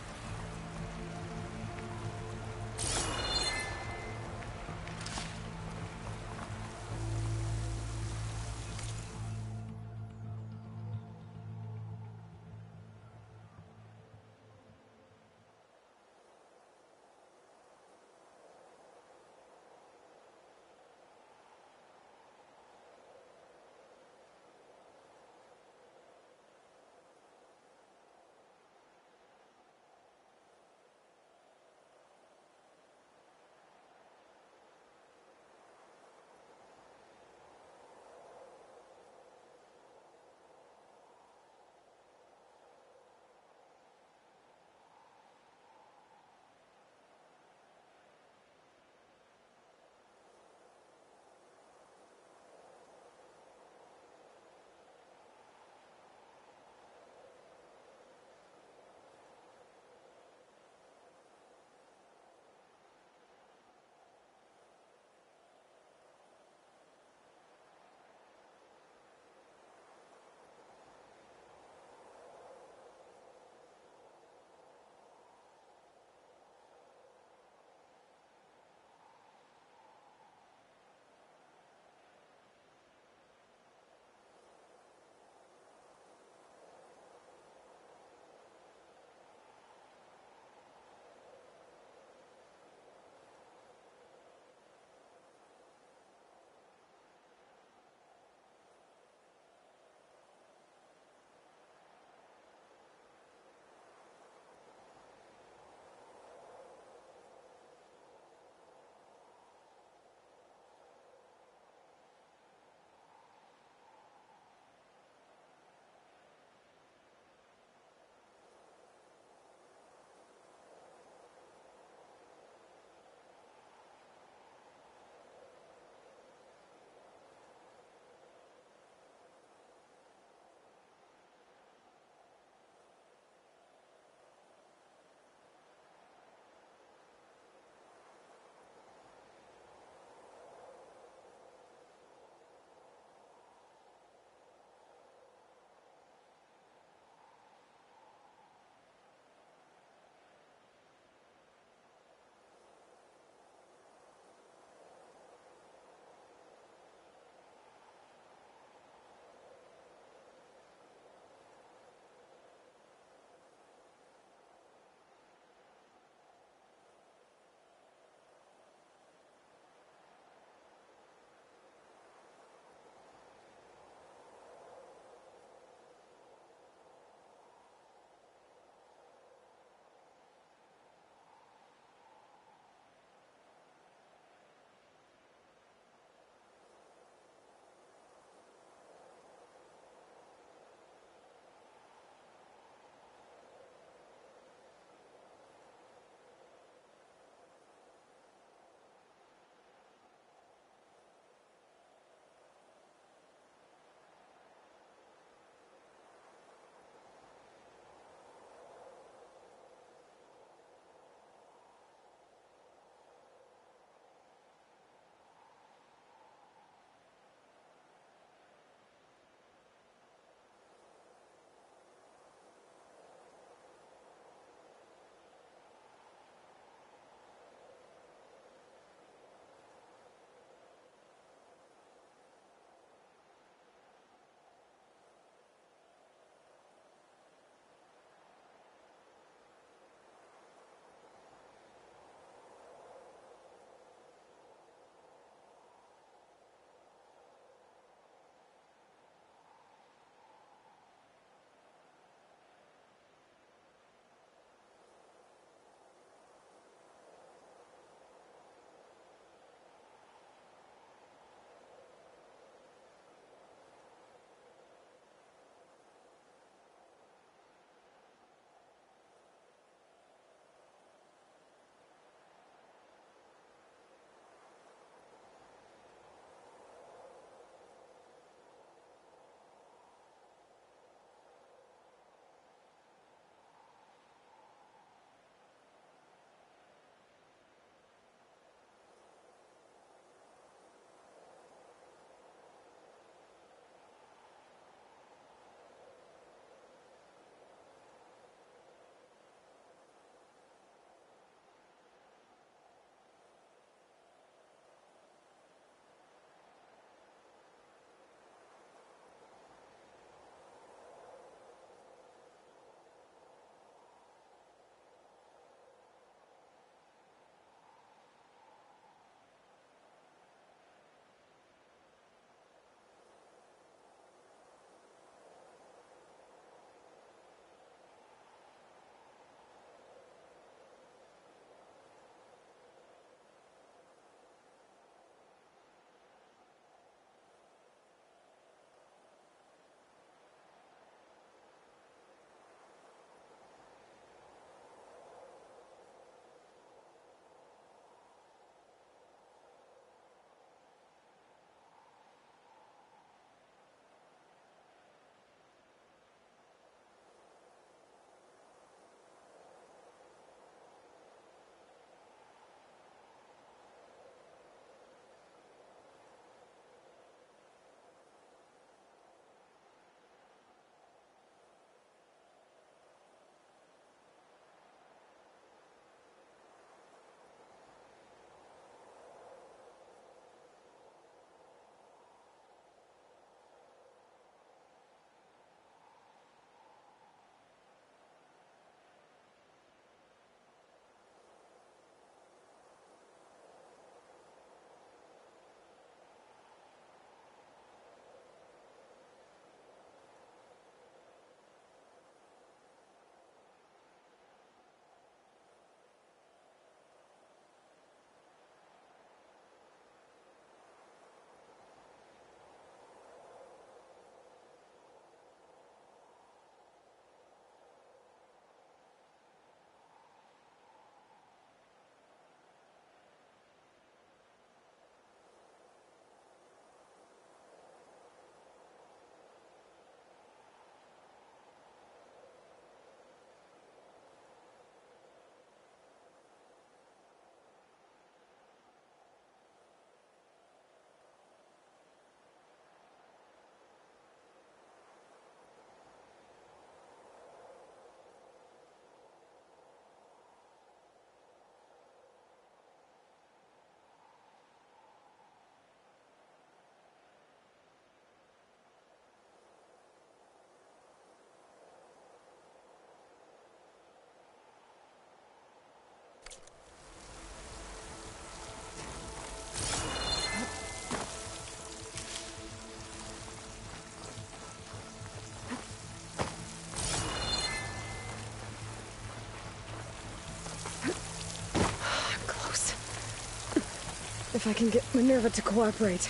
If I can get Minerva to cooperate,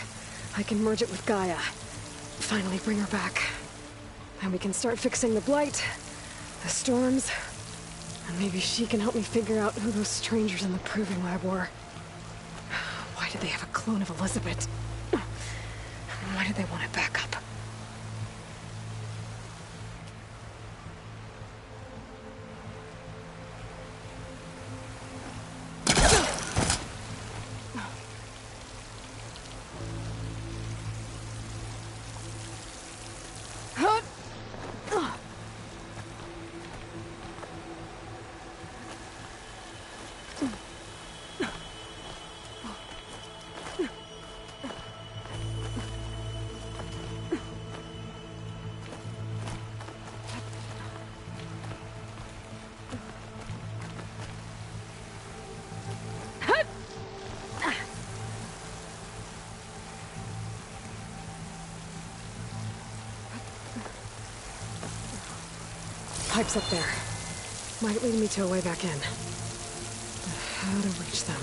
I can merge it with Gaia. Finally bring her back. Then we can start fixing the blight, the storms, and maybe she can help me figure out who those strangers in the proving lab were. Why did they have a clone of Elizabeth? Why did they want it back up? Pipes up there. Might lead me to a way back in. But how to reach them?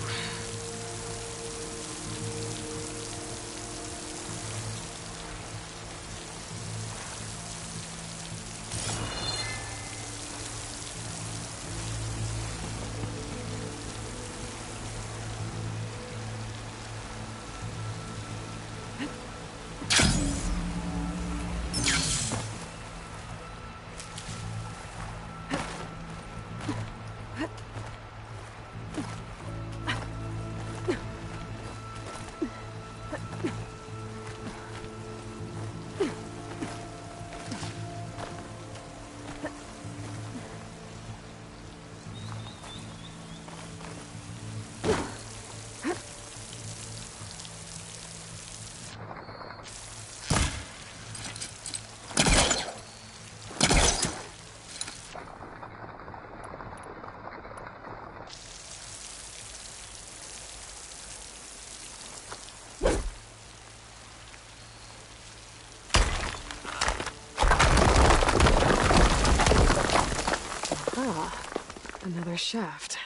Another shaft.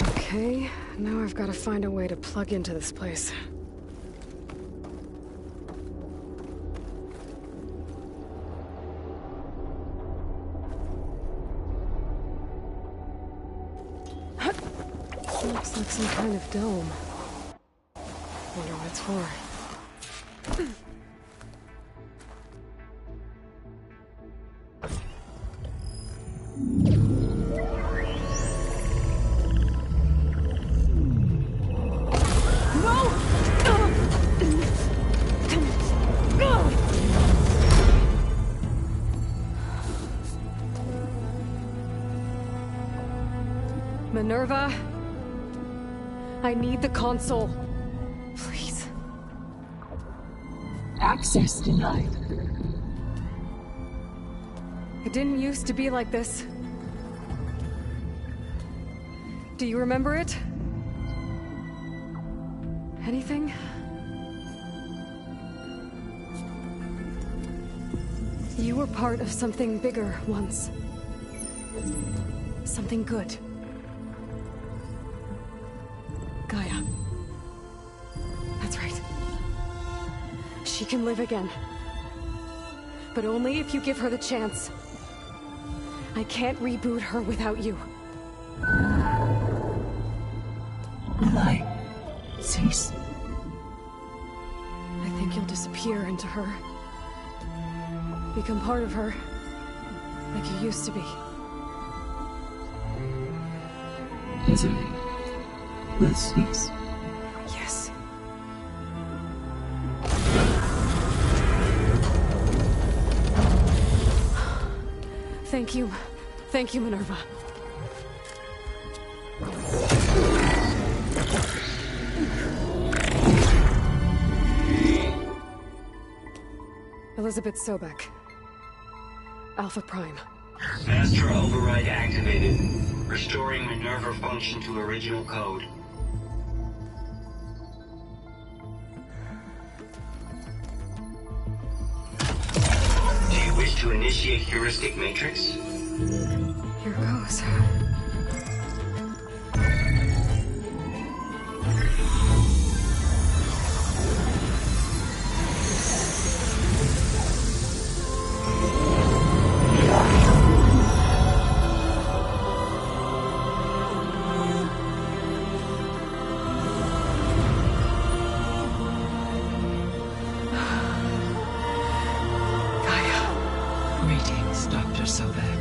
Okay, now I've got to find a way to plug into this place. Looks like some kind of dome. Wonder what it's for. Minerva? I need the console. Please. Access denied. It didn't used to be like this. Do you remember it? Anything? You were part of something bigger once. Something good. Gaia. That's right. She can live again. But only if you give her the chance. I can't reboot her without you. Light. Cease. I think you'll disappear into her. Become part of her. Like you used to be. Easily. With cease. Yes. Thank you. Thank you, Minerva. Elizabeth Sobek. Alpha Prime. Master override activated. Restoring Minerva function to original code. to initiate heuristic matrix? Here goes. Greetings, Dr. Sobek.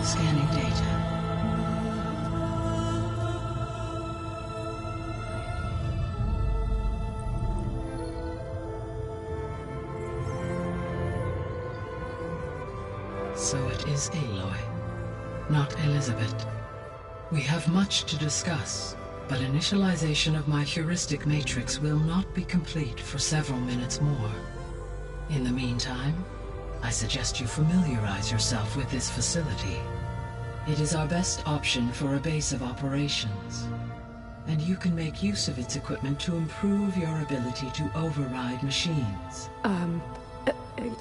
Scanning data. So it is Aloy, not Elizabeth. We have much to discuss, but initialization of my heuristic matrix will not be complete for several minutes more. In the meantime, I suggest you familiarize yourself with this facility. It is our best option for a base of operations, and you can make use of its equipment to improve your ability to override machines.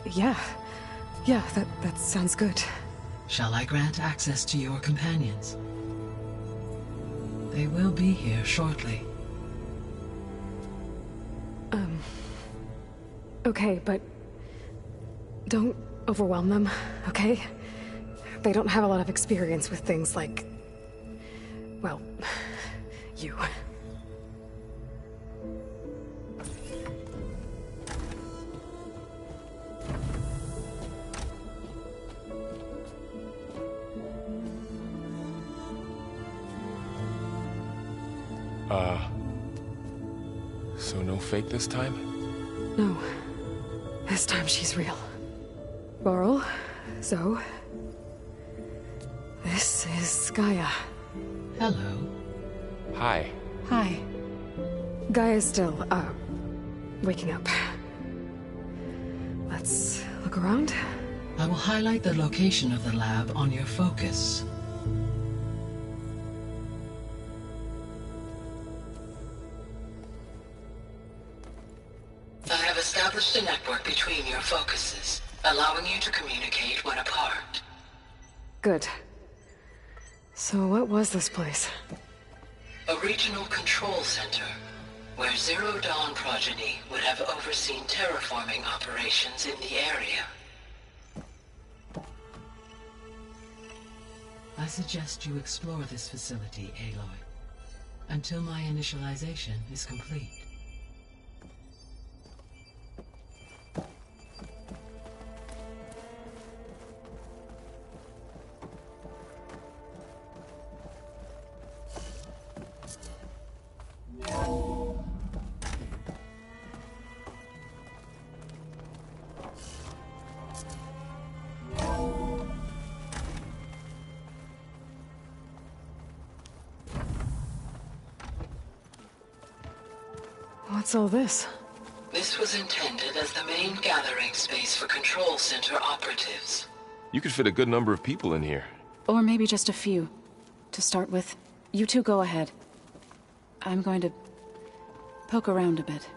Yeah. Yeah, that sounds good. Shall I grant access to your companions? They will be here shortly. Okay, but don't overwhelm them, okay? They don't have a lot of experience with things like, well, you. So no fake this time? No. This time she's real. Laurel, Zoe. This is Gaia. Hello. Hi. Hi. Gaia's still, waking up. Let's look around. I will highlight the location of the lab on your focus. I have established a network between your focuses, allowing you to communicate when apart. Good. So what was this place? A regional control center, where Zero Dawn progeny would have overseen terraforming operations in the area. I suggest you explore this facility, Aloy, until my initialization is complete. What's all this? This was intended as the main gathering space for control center operatives. You could fit a good number of people in here. Or maybe just a few. To start with, you two go ahead. I'm going to poke around a bit.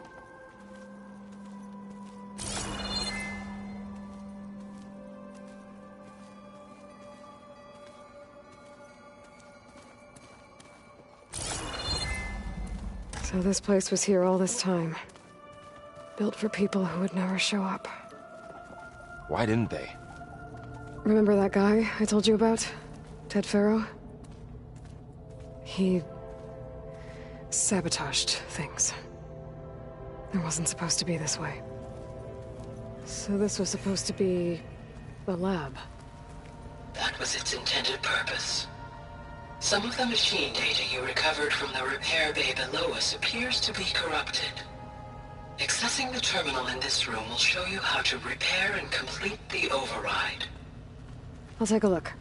So this place was here all this time. Built for people who would never show up. Why didn't they? Remember that guy I told you about? Ted Farrow? He sabotaged things. It wasn't supposed to be this way. So this was supposed to be the lab. That was its intended purpose. Some of the machine data you recovered from the repair bay below us appears to be corrupted. Accessing the terminal in this room will show you how to repair and complete the override. I'll take a look.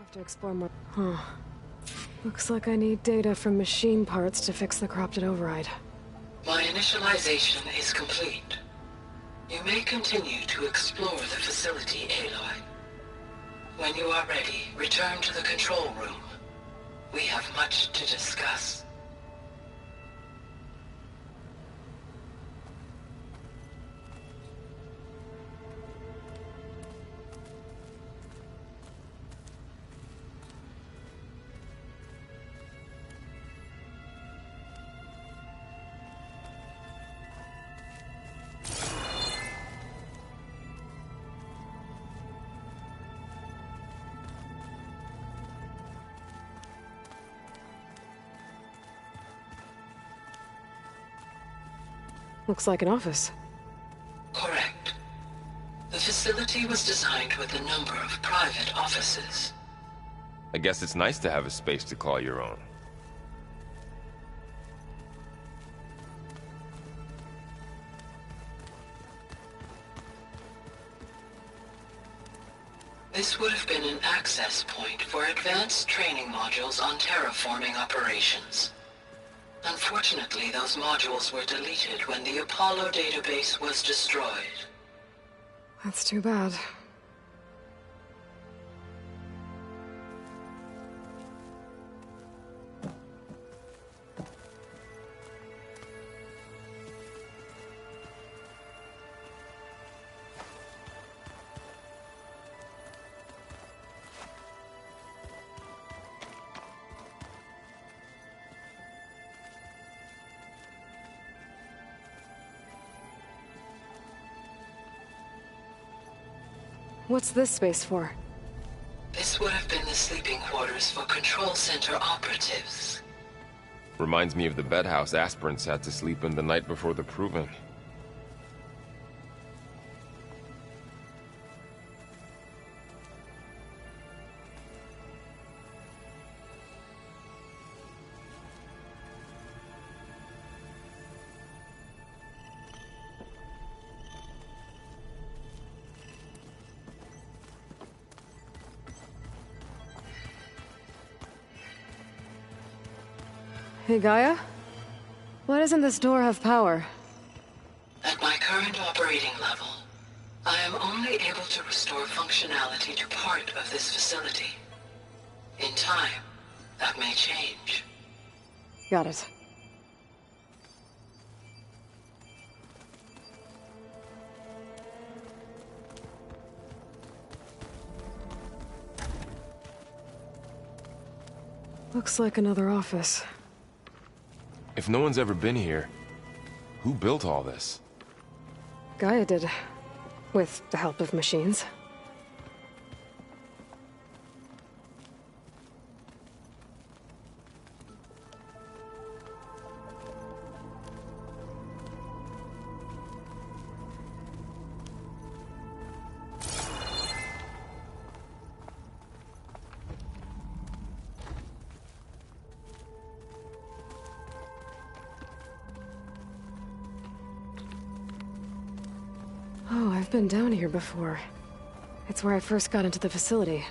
have to explore more. Huh. Looks like I need data from machine parts to fix the corrupted override. My initialization is complete. You may continue to explore the facility, Aloy. When you are ready, return to the control room. We have much to discuss. Looks like an office. Correct. The facility was designed with a number of private offices. I guess it's nice to have a space to call your own. This would have been an access point for advanced training modules on terraforming operations. Unfortunately, those modules were deleted when the Apollo database was destroyed. That's too bad. What's this space for? This would have been the sleeping quarters for control center operatives. Reminds me of the bedhouse aspirants had to sleep in the night before the proving. Hey, Gaia? Why doesn't this door have power? At my current operating level, I am only able to restore functionality to part of this facility. In time, that may change. Got it. Looks like another office. If no one's ever been here, who built all this? Gaia did. With the help of machines. Oh, I've been down here before. It's where I first got into the facility.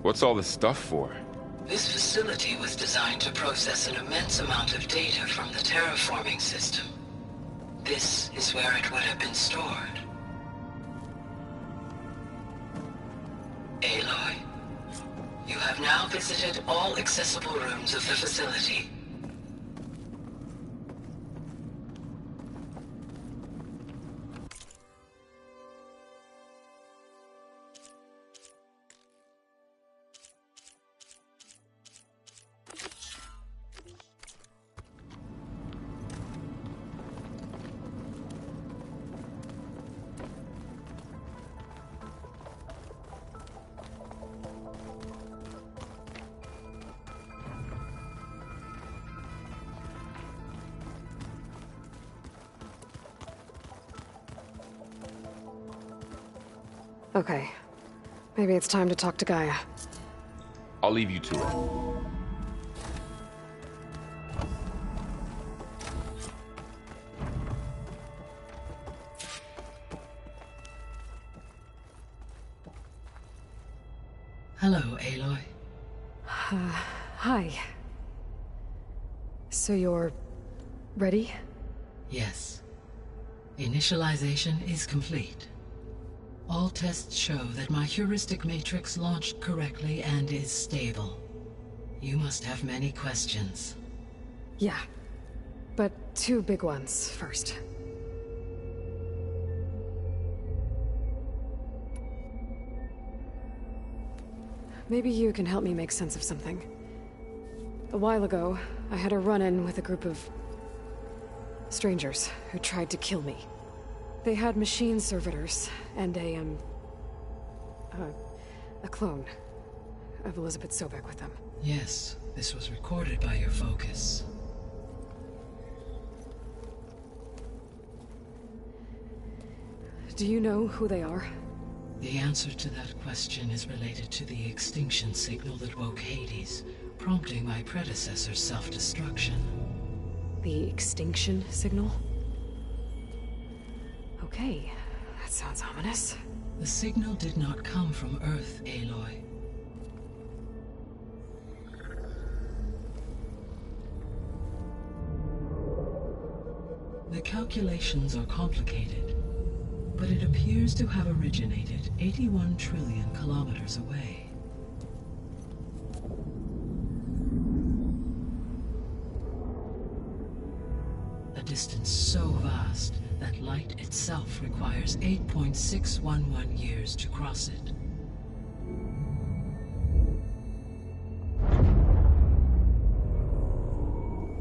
What's all this stuff for? This facility was designed to process an immense amount of data from the terraforming system. This is where it would have been stored. Aloy, you have now visited all accessible rooms of the facility. Okay. Maybe it's time to talk to Gaia. I'll leave you to it. Hello, Aloy. Hi. So you're ready? Yes. Initialization is complete. All tests show that my heuristic matrix launched correctly and is stable. You must have many questions. Yeah. But two big ones first. Maybe you can help me make sense of something. A while ago, I had a run-in with a group of strangers who tried to kill me. They had machine servitors and a clone of Elizabeth Sobek with them. Yes, this was recorded by your focus. Do you know who they are? The answer to that question is related to the extinction signal that woke Hades, prompting my predecessor's self-destruction. The extinction signal? Okay, that sounds ominous. The signal did not come from Earth, Aloy. The calculations are complicated, but it appears to have originated 81 trillion kilometers away. A distance so vast that light itself requires 8.611 years to cross it.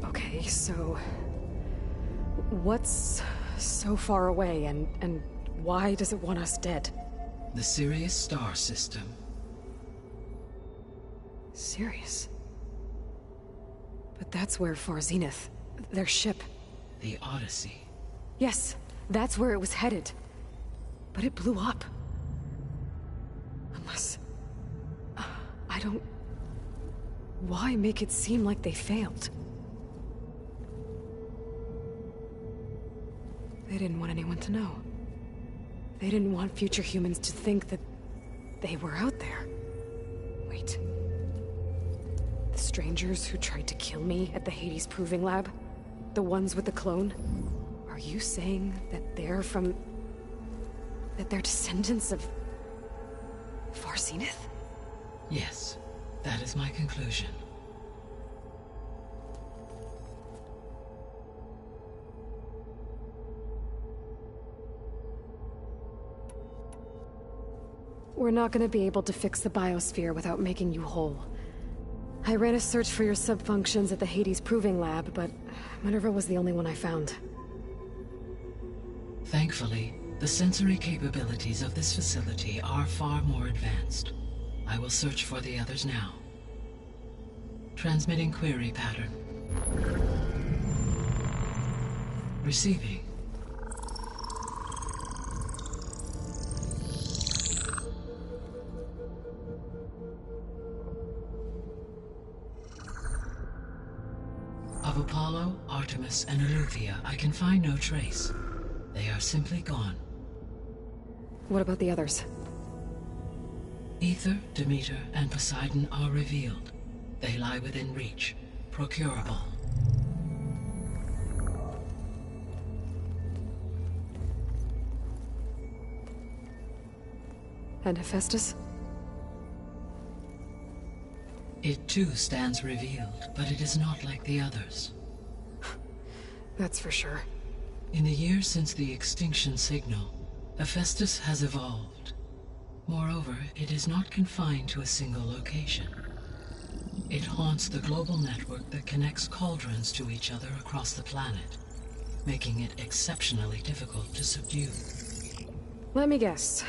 Okay, so what's so far away and why does it want us dead? The Sirius star system. Sirius? But that's where Far Zenith, their ship. The Odyssey. Yes, that's where it was headed. But it blew up. Unless... I don't... Why make it seem like they failed? They didn't want anyone to know. They didn't want future humans to think that they were out there. Wait. The strangers who tried to kill me at the Hades Proving Lab? The ones with the clone? Are you saying that they're from... that they're descendants of... Far Zenith? Yes, that is my conclusion. We're not gonna be able to fix the biosphere without making you whole. I ran a search for your subfunctions at the Hades Proving Lab, but Minerva was the only one I found. Thankfully, the sensory capabilities of this facility are far more advanced. I will search for the others now. Transmitting query pattern. Receiving. Of Apollo, Artemis, and Eleuthia, I can find no trace. They are simply gone. What about the others? Ether, Demeter, and Poseidon are revealed. They lie within reach, procurable. And Hephaestus? It too stands revealed, but it is not like the others. That's for sure. In the years since the extinction signal, Hephaestus has evolved. Moreover, it is not confined to a single location. It haunts the global network that connects cauldrons to each other across the planet, making it exceptionally difficult to subdue. Let me guess.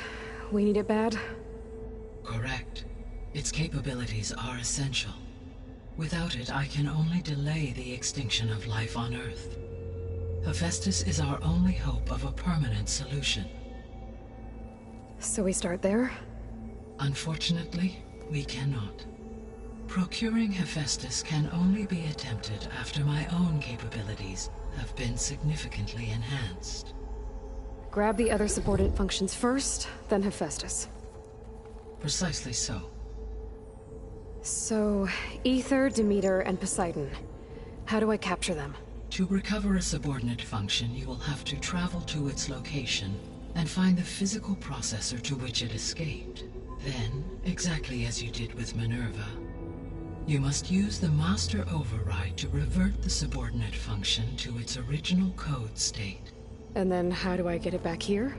We need it bad? Correct. Its capabilities are essential. Without it, I can only delay the extinction of life on Earth. Hephaestus is our only hope of a permanent solution. So we start there? Unfortunately, we cannot. Procuring Hephaestus can only be attempted after my own capabilities have been significantly enhanced. Grab the other subordinate functions first, then Hephaestus. Precisely so. So, Ether, Demeter, and Poseidon. How do I capture them? To recover a subordinate function, you will have to travel to its location and find the physical processor to which it escaped. Then, exactly as you did with Minerva, you must use the master override to revert the subordinate function to its original code state. And then how do I get it back here?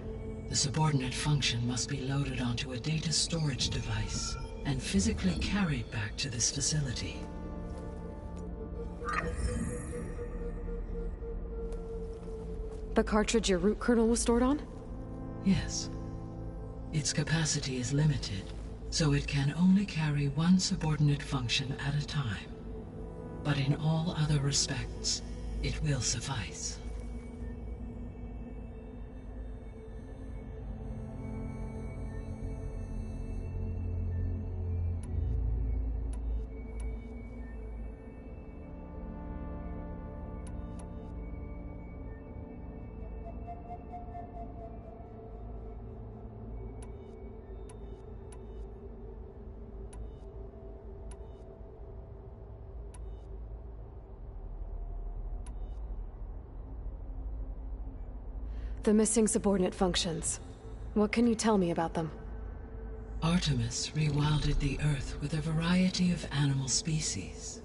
The subordinate function must be loaded onto a data storage device and physically carried back to this facility. The cartridge your root kernel was stored on? Yes. Its capacity is limited, so it can only carry one subordinate function at a time. But in all other respects, it will suffice. The missing subordinate functions. What can you tell me about them? Artemis rewilded the Earth with a variety of animal species.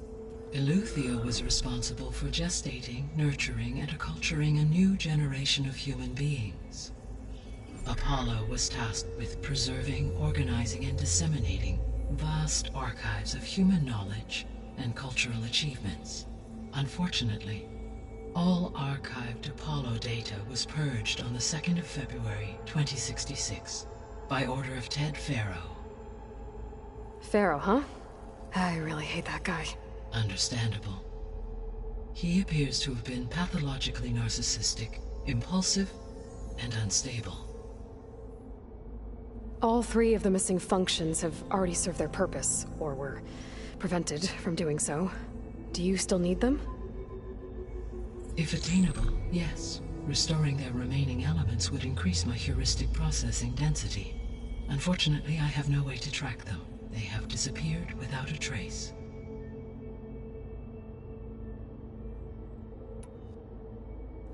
Eleuthia was responsible for gestating, nurturing, and acculturating a new generation of human beings. Apollo was tasked with preserving, organizing, and disseminating vast archives of human knowledge and cultural achievements. Unfortunately, all archived Apollo data was purged on the 2nd of February, 2066, by order of Ted Farrow. Farrow, huh? I really hate that guy. Understandable. He appears to have been pathologically narcissistic, impulsive, and unstable. All 3 of the missing functions have already served their purpose, or were prevented from doing so. Do you still need them? If attainable, yes. Restoring their remaining elements would increase my heuristic processing density. Unfortunately, I have no way to track them. They have disappeared without a trace.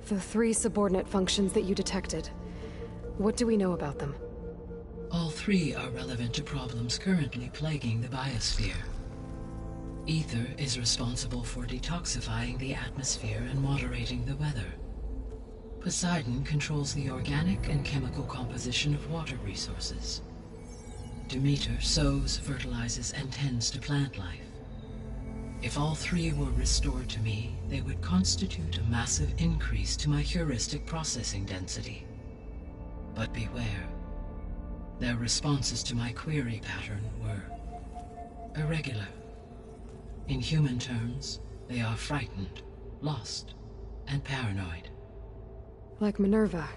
The 3 subordinate functions that you detected. What do we know about them? All 3 are relevant to problems currently plaguing the biosphere. Ether is responsible for detoxifying the atmosphere and moderating the weather. Poseidon controls the organic and chemical composition of water resources. Demeter sows, fertilizes, and tends to plant life. If all 3 were restored to me, they would constitute a massive increase to my heuristic processing density. But beware. Their responses to my query pattern were irregular. In human terms, they are frightened, lost, and paranoid. Like Minerva.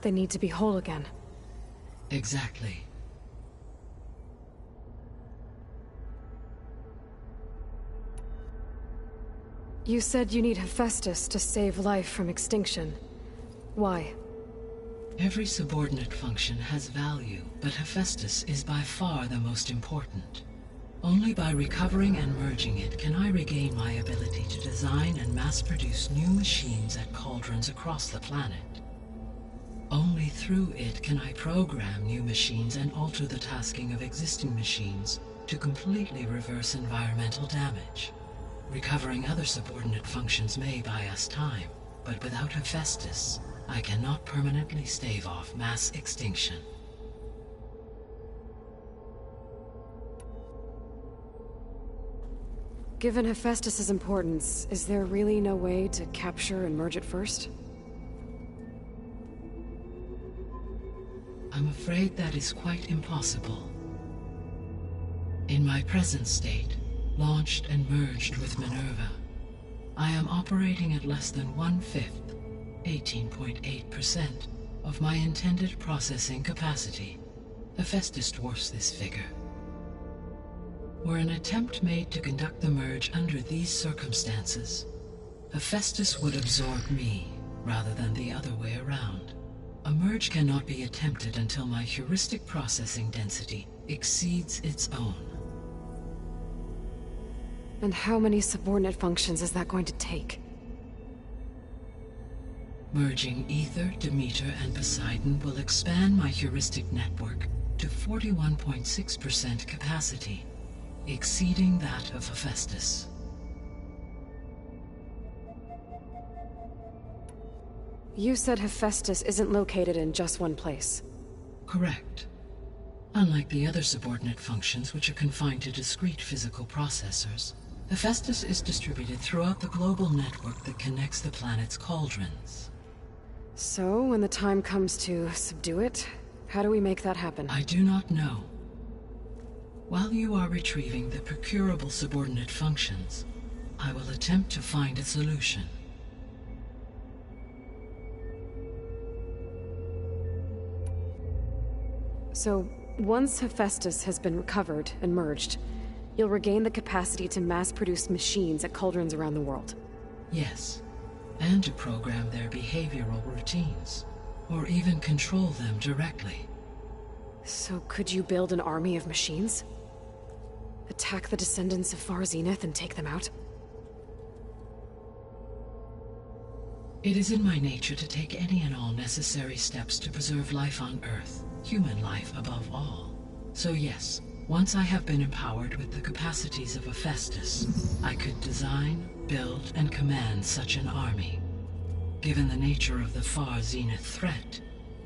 They need to be whole again. Exactly. You said you need Hephaestus to save life from extinction. Why? Every subordinate function has value, but Hephaestus is by far the most important. Only by recovering and merging it can I regain my ability to design and mass-produce new machines at cauldrons across the planet. Only through it can I program new machines and alter the tasking of existing machines to completely reverse environmental damage. Recovering other subordinate functions may buy us time, but without Hephaestus, I cannot permanently stave off mass extinction. Given Hephaestus's importance, is there really no way to capture and merge it first? I'm afraid that is quite impossible. In my present state, launched and merged with Minerva, I am operating at less than 1/5, 18.8%, of my intended processing capacity, Hephaestus dwarfs this figure. Were an attempt made to conduct the merge under these circumstances, Hephaestus would absorb me rather than the other way around. A merge cannot be attempted until my heuristic processing density exceeds its own. And how many subordinate functions is that going to take? Merging Ether, Demeter, and Poseidon will expand my heuristic network to 41.6% capacity, exceeding that of Hephaestus. You said Hephaestus isn't located in just one place. Correct. Unlike the other subordinate functions, which are confined to discrete physical processors, Hephaestus is distributed throughout the global network that connects the planet's cauldrons. So, when the time comes to subdue it, how do we make that happen? I do not know. While you are retrieving the procurable subordinate functions, I will attempt to find a solution. So, once Hephaestus has been recovered and merged, you'll regain the capacity to mass-produce machines at cauldrons around the world. Yes, and to program their behavioral routines, or even control them directly. So could you build an army of machines? Attack the descendants of Far Zenith and take them out? It is in my nature to take any and all necessary steps to preserve life on Earth, human life above all. So yes, once I have been empowered with the capacities of Hephaestus, I could design, build, and command such an army. Given the nature of the Far Zenith threat,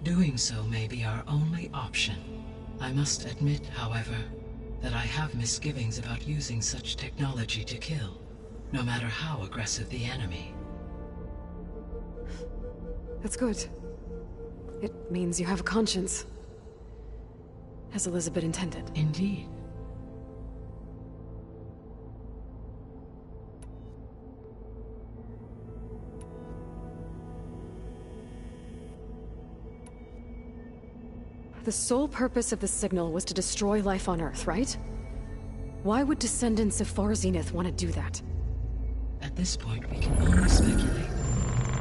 doing so may be our only option. I must admit, however, that I have misgivings about using such technology to kill, no matter how aggressive the enemy. That's good. It means you have a conscience. As Elizabeth intended. Indeed. The sole purpose of the signal was to destroy life on Earth, right? Why would descendants of Far Zenith want to do that? At this point, we can only speculate.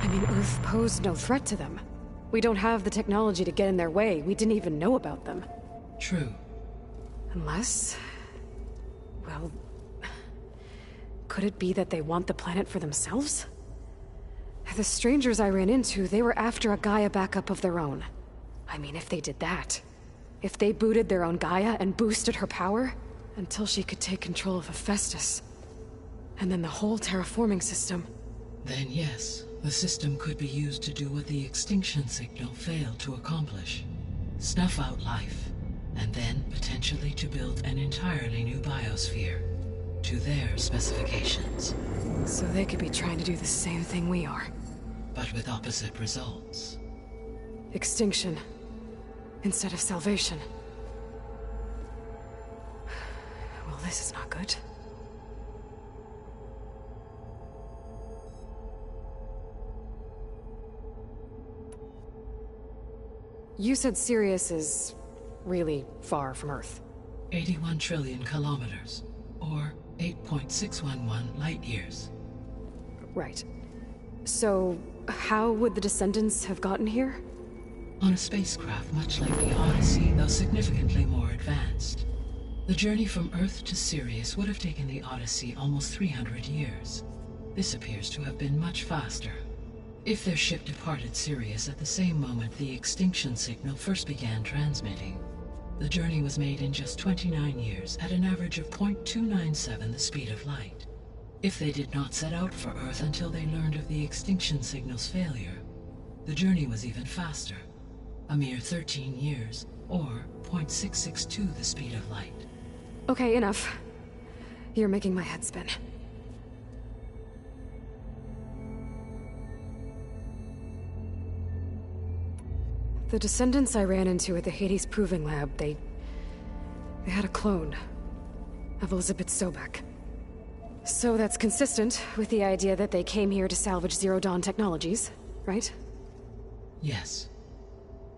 I mean, Earth posed no threat to them. We don't have the technology to get in their way. We didn't even know about them. True. Unless... well... could it be that they want the planet for themselves? The strangers I ran into, they were after a Gaia backup of their own. I mean, if they did that... if they booted their own Gaia and boosted her power... until she could take control of Hephaestus... and then the whole terraforming system... Then yes, the system could be used to do what the extinction signal failed to accomplish. Snuff out life, and then potentially to build an entirely new biosphere, to their specifications. So they could be trying to do the same thing we are. But with opposite results. Extinction, instead of salvation. Well, this is not good. You said Sirius is really far from Earth. 81 trillion kilometers, or 8.611 light-years. Right. So, how would the descendants have gotten here? On a spacecraft much like the Odyssey, though significantly more advanced. The journey from Earth to Sirius would have taken the Odyssey almost 300 years. This appears to have been much faster. If their ship departed Sirius at the same moment the extinction signal first began transmitting, the journey was made in just 29 years at an average of 0.297 the speed of light. If they did not set out for Earth until they learned of the extinction signal's failure, the journey was even faster, a mere 13 years, or 0.662 the speed of light. Okay, enough. You're making my head spin. The descendants I ran into at the Hades Proving Lab, they had a clone of Elizabeth Sobek. So that's consistent with the idea that they came here to salvage Zero Dawn technologies, right? Yes.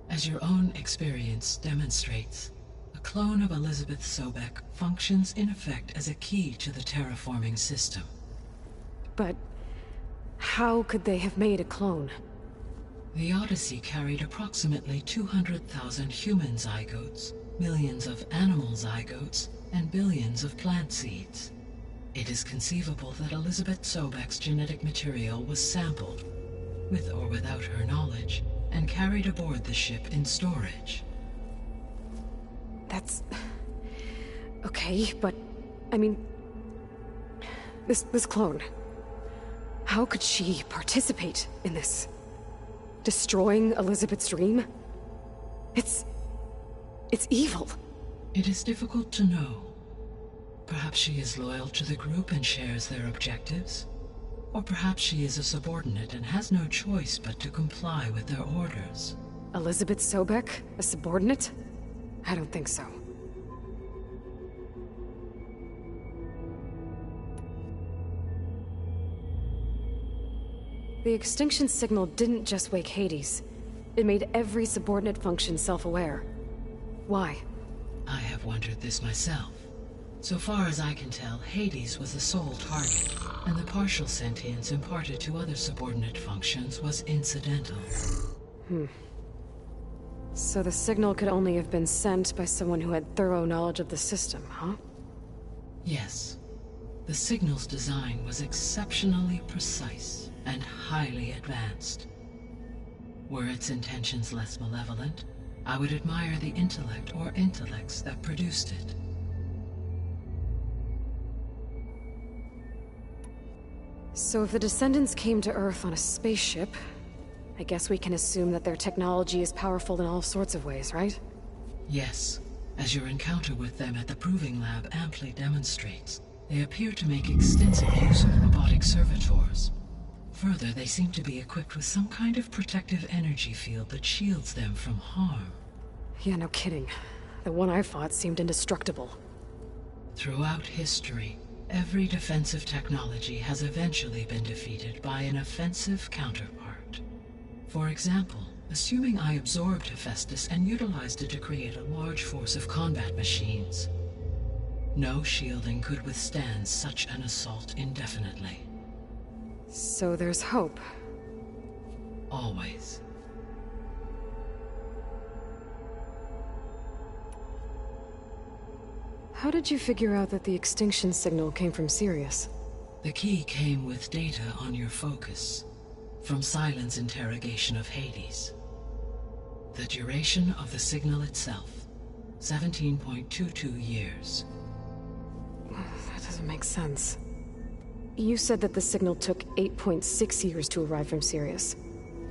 As your own experience demonstrates, a clone of Elizabeth Sobek functions in effect as a key to the terraforming system. But how could they have made a clone? The Odyssey carried approximately 200,000 human zygotes, millions of animal zygotes, and billions of plant seeds. It is conceivable that Elizabeth Sobek's genetic material was sampled, with or without her knowledge, and carried aboard the ship in storage. That's... okay, but... I mean... This clone... How could she participate in this? Destroying Elizabeth's dream? It's evil. It is difficult to know. Perhaps she is loyal to the group and shares their objectives. Or perhaps she is a subordinate and has no choice but to comply with their orders. Elizabeth Sobek? A subordinate? I don't think so. The extinction signal didn't just wake Hades. It made every subordinate function self-aware. Why? I have wondered this myself. So far as I can tell, Hades was the sole target, and the partial sentience imparted to other subordinate functions was incidental. So the signal could only have been sent by someone who had thorough knowledge of the system, huh? Yes. The signal's design was exceptionally precise and highly advanced. Were its intentions less malevolent, I would admire the intellect or intellects that produced it. So if the descendants came to Earth on a spaceship, I guess we can assume that their technology is powerful in all sorts of ways, right? Yes. As your encounter with them at the Proving Lab amply demonstrates, they appear to make extensive use of robotic servitors. Further, they seem to be equipped with some kind of protective energy field that shields them from harm. Yeah, no kidding. The one I fought seemed indestructible. Throughout history, every defensive technology has eventually been defeated by an offensive counterpart. For example, assuming I absorbed Hephaestus and utilized it to create a large force of combat machines. No shielding could withstand such an assault indefinitely. So there's hope. Always. How did you figure out that the extinction signal came from Sirius? The key came with data on your focus, from Silent's interrogation of Hades. The duration of the signal itself, 17.22 years. That doesn't make sense. You said that the signal took 8.6 years to arrive from Sirius.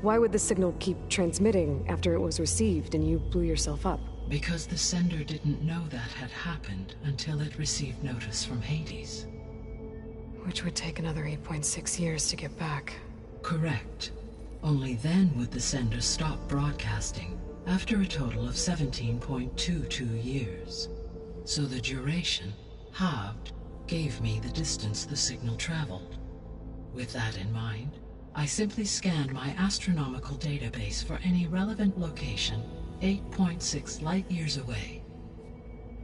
Why would the signal keep transmitting after it was received and you blew yourself up? Because the sender didn't know that had happened until it received notice from Hades. Which would take another 8.6 years to get back. Correct. Only then would the sender stop broadcasting, after a total of 17.22 years. So the duration, halved, gave me the distance the signal traveled. With that in mind, I simply scanned my astronomical database for any relevant location 8.6 light-years away.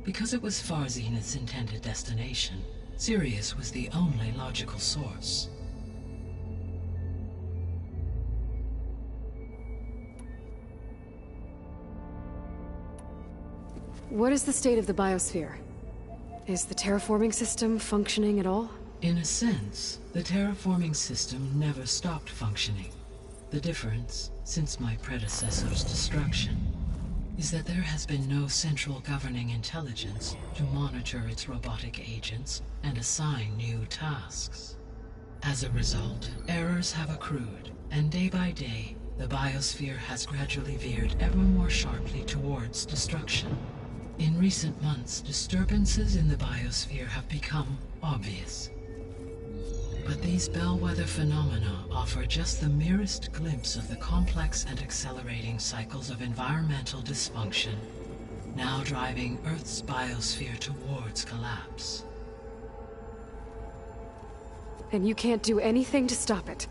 Because it was far Zenith's intended destination, Sirius was the only logical source. What is the state of the biosphere? Is the terraforming system functioning at all? In a sense, the terraforming system never stopped functioning. The difference, since my predecessor's destruction, is that there has been no central governing intelligence to monitor its robotic agents and assign new tasks. As a result, errors have accrued, and day by day, the biosphere has gradually veered ever more sharply towards destruction. In recent months, disturbances in the biosphere have become obvious. But these bellwether phenomena offer just the merest glimpse of the complex and accelerating cycles of environmental dysfunction, now driving Earth's biosphere towards collapse. And you can't do anything to stop it?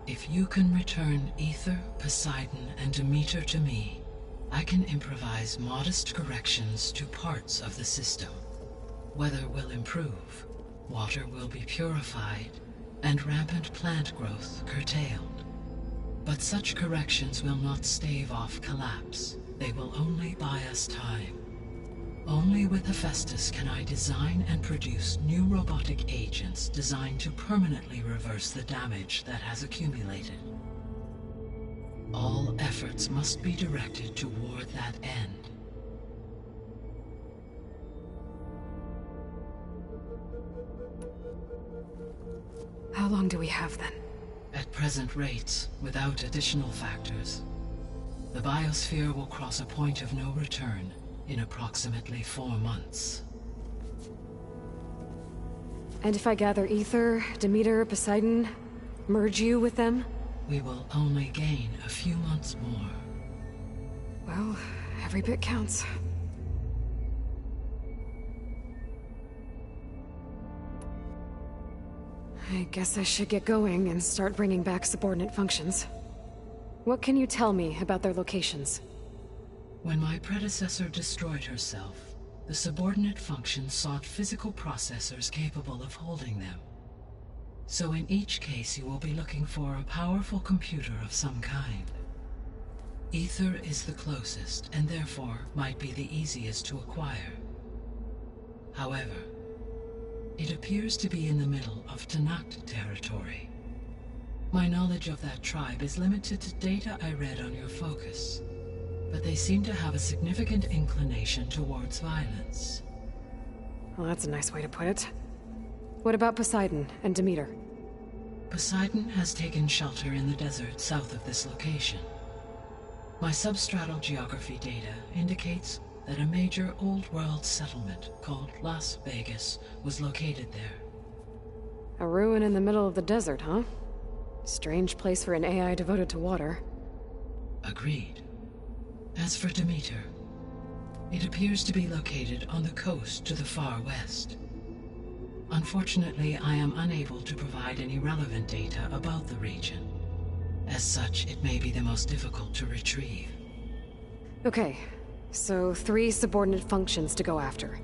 If you can return Ether, Poseidon, and Demeter to me, I can improvise modest corrections to parts of the system. Weather will improve, water will be purified, and rampant plant growth curtailed. But such corrections will not stave off collapse. They will only buy us time. Only with Hephaestus can I design and produce new robotic agents designed to permanently reverse the damage that has accumulated. All efforts must be directed toward that end. How long do we have then? At present rates, without additional factors, the biosphere will cross a point of no return in approximately 4 months. And if I gather Ether, Demeter, Poseidon, merge you with them? We will only gain a few months more. Well, every bit counts. I guess I should get going and start bringing back subordinate functions. What can you tell me about their locations? When my predecessor destroyed herself, the subordinate functions sought physical processors capable of holding them. So in each case you will be looking for a powerful computer of some kind. Ether is the closest, and therefore might be the easiest to acquire. However, it appears to be in the middle of Tanakh territory. My knowledge of that tribe is limited to data I read on your focus, but they seem to have a significant inclination towards violence. Well, that's a nice way to put it. What about Poseidon and Demeter? Poseidon has taken shelter in the desert south of this location. My substratal geography data indicates that a major old-world settlement called Las Vegas was located there. A ruin in the middle of the desert, huh? Strange place for an AI devoted to water. Agreed. As for Demeter, it appears to be located on the coast to the far west. Unfortunately, I am unable to provide any relevant data about the region. As such, it may be the most difficult to retrieve. Okay, so 3 subordinate functions to go after.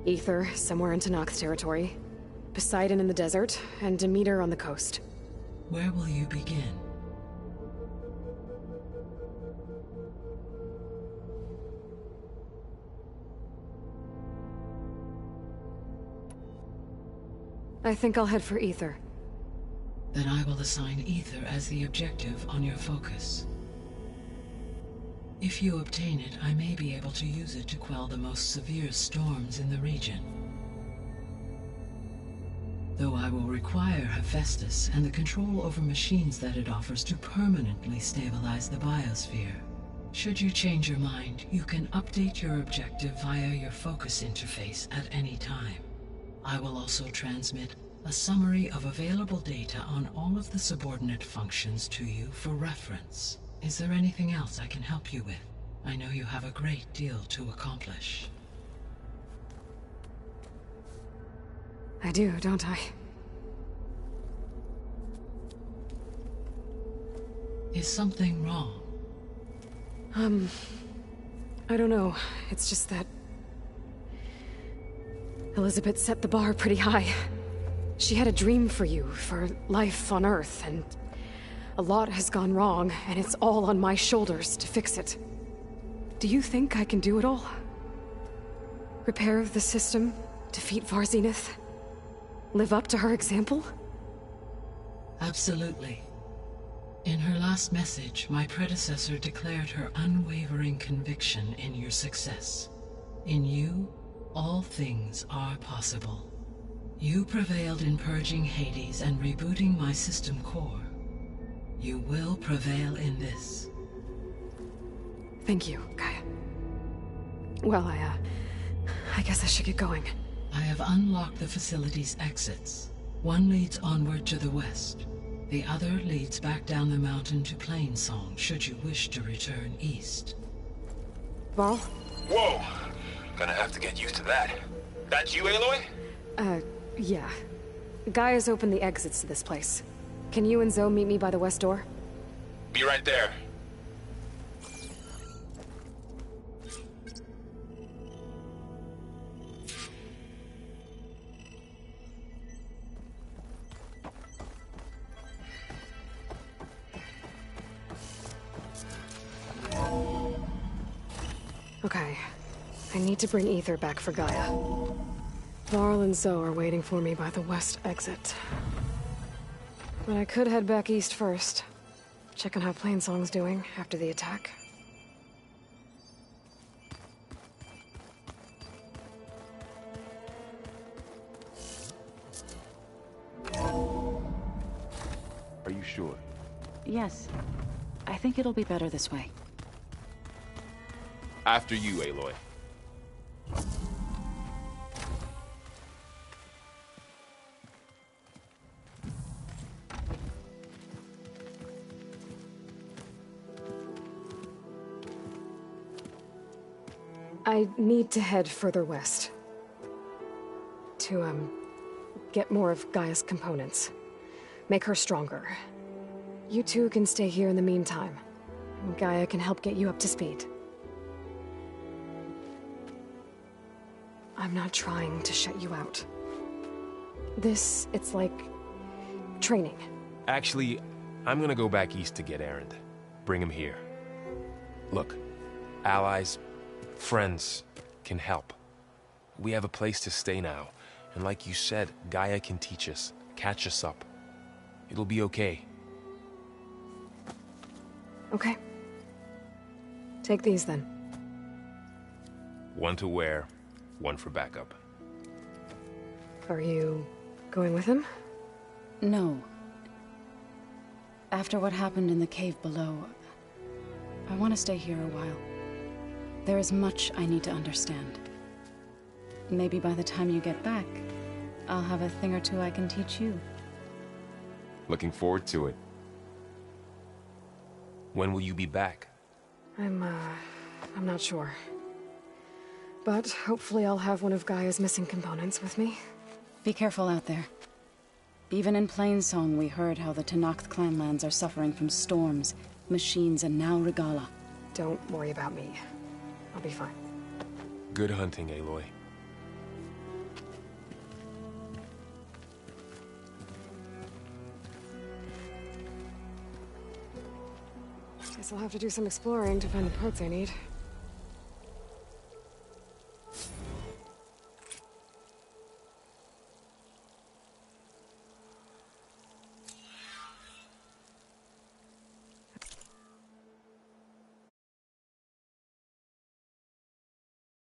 Ether, somewhere in Tanakh territory, Poseidon in the desert, and Demeter on the coast. Where will you begin? I think I'll head for Ether. Then I will assign Ether as the objective on your focus. If you obtain it, I may be able to use it to quell the most severe storms in the region. Though I will require Hephaestus and the control over machines that it offers to permanently stabilize the biosphere. Should you change your mind, you can update your objective via your focus interface at any time. I will also transmit a summary of available data on all of the subordinate functions to you for reference. Is there anything else I can help you with? I know you have a great deal to accomplish. I do, don't I? Is something wrong? I don't know. It's just that Elizabeth set the bar pretty high. She had a dream for you, for life on Earth, and a lot has gone wrong, and it's all on my shoulders to fix it. Do you think I can do it all? Repair the system, defeat Varzenith, live up to her example? Absolutely. In her last message, my predecessor declared her unwavering conviction in your success. In you, all things are possible. You prevailed in purging Hades and rebooting my system core. You will prevail in this. Thank you, Gaia. Well, I guess I should get going. I have unlocked the facility's exits. One leads onward to the west. The other leads back down the mountain to Plainsong, should you wish to return east. Varl? Whoa! Gonna have to get used to that. That's you, Aloy? Yeah. Gaia's opened the exits to this place. Can you and Zoe meet me by the west door? Be right there. Okay. I need to bring ether back for Gaia. Varl and Zoe are waiting for me by the west exit. But I could head back east first. Check on how Plainsong's doing after the attack. Are you sure? Yes. I think it'll be better this way. After you, Aloy. I need to head further west. To, get more of Gaia's components. Make her stronger. You two can stay here in the meantime. Gaia can help get you up to speed. I'm not trying to shut you out. It's like... training. Actually, I'm gonna go back east to get Erend. Bring him here. Look, allies, friends can help. We have a place to stay now, and like you said, Gaia can teach us, catch us up. It'll be okay. Okay. Take these then. One to wear, one for backup. Are you going with him? No. After what happened in the cave below, I want to stay here a while. There is much I need to understand. Maybe by the time you get back, I'll have a thing or two I can teach you. Looking forward to it. When will you be back? I'm not sure. But hopefully I'll have one of Gaia's missing components with me. Be careful out there. Even in Plainsong, we heard how the Tenakth clanlands are suffering from storms, machines, and now Regala. Don't worry about me. I'll be fine. Good hunting, Aloy. Guess I'll have to do some exploring to find the parts I need.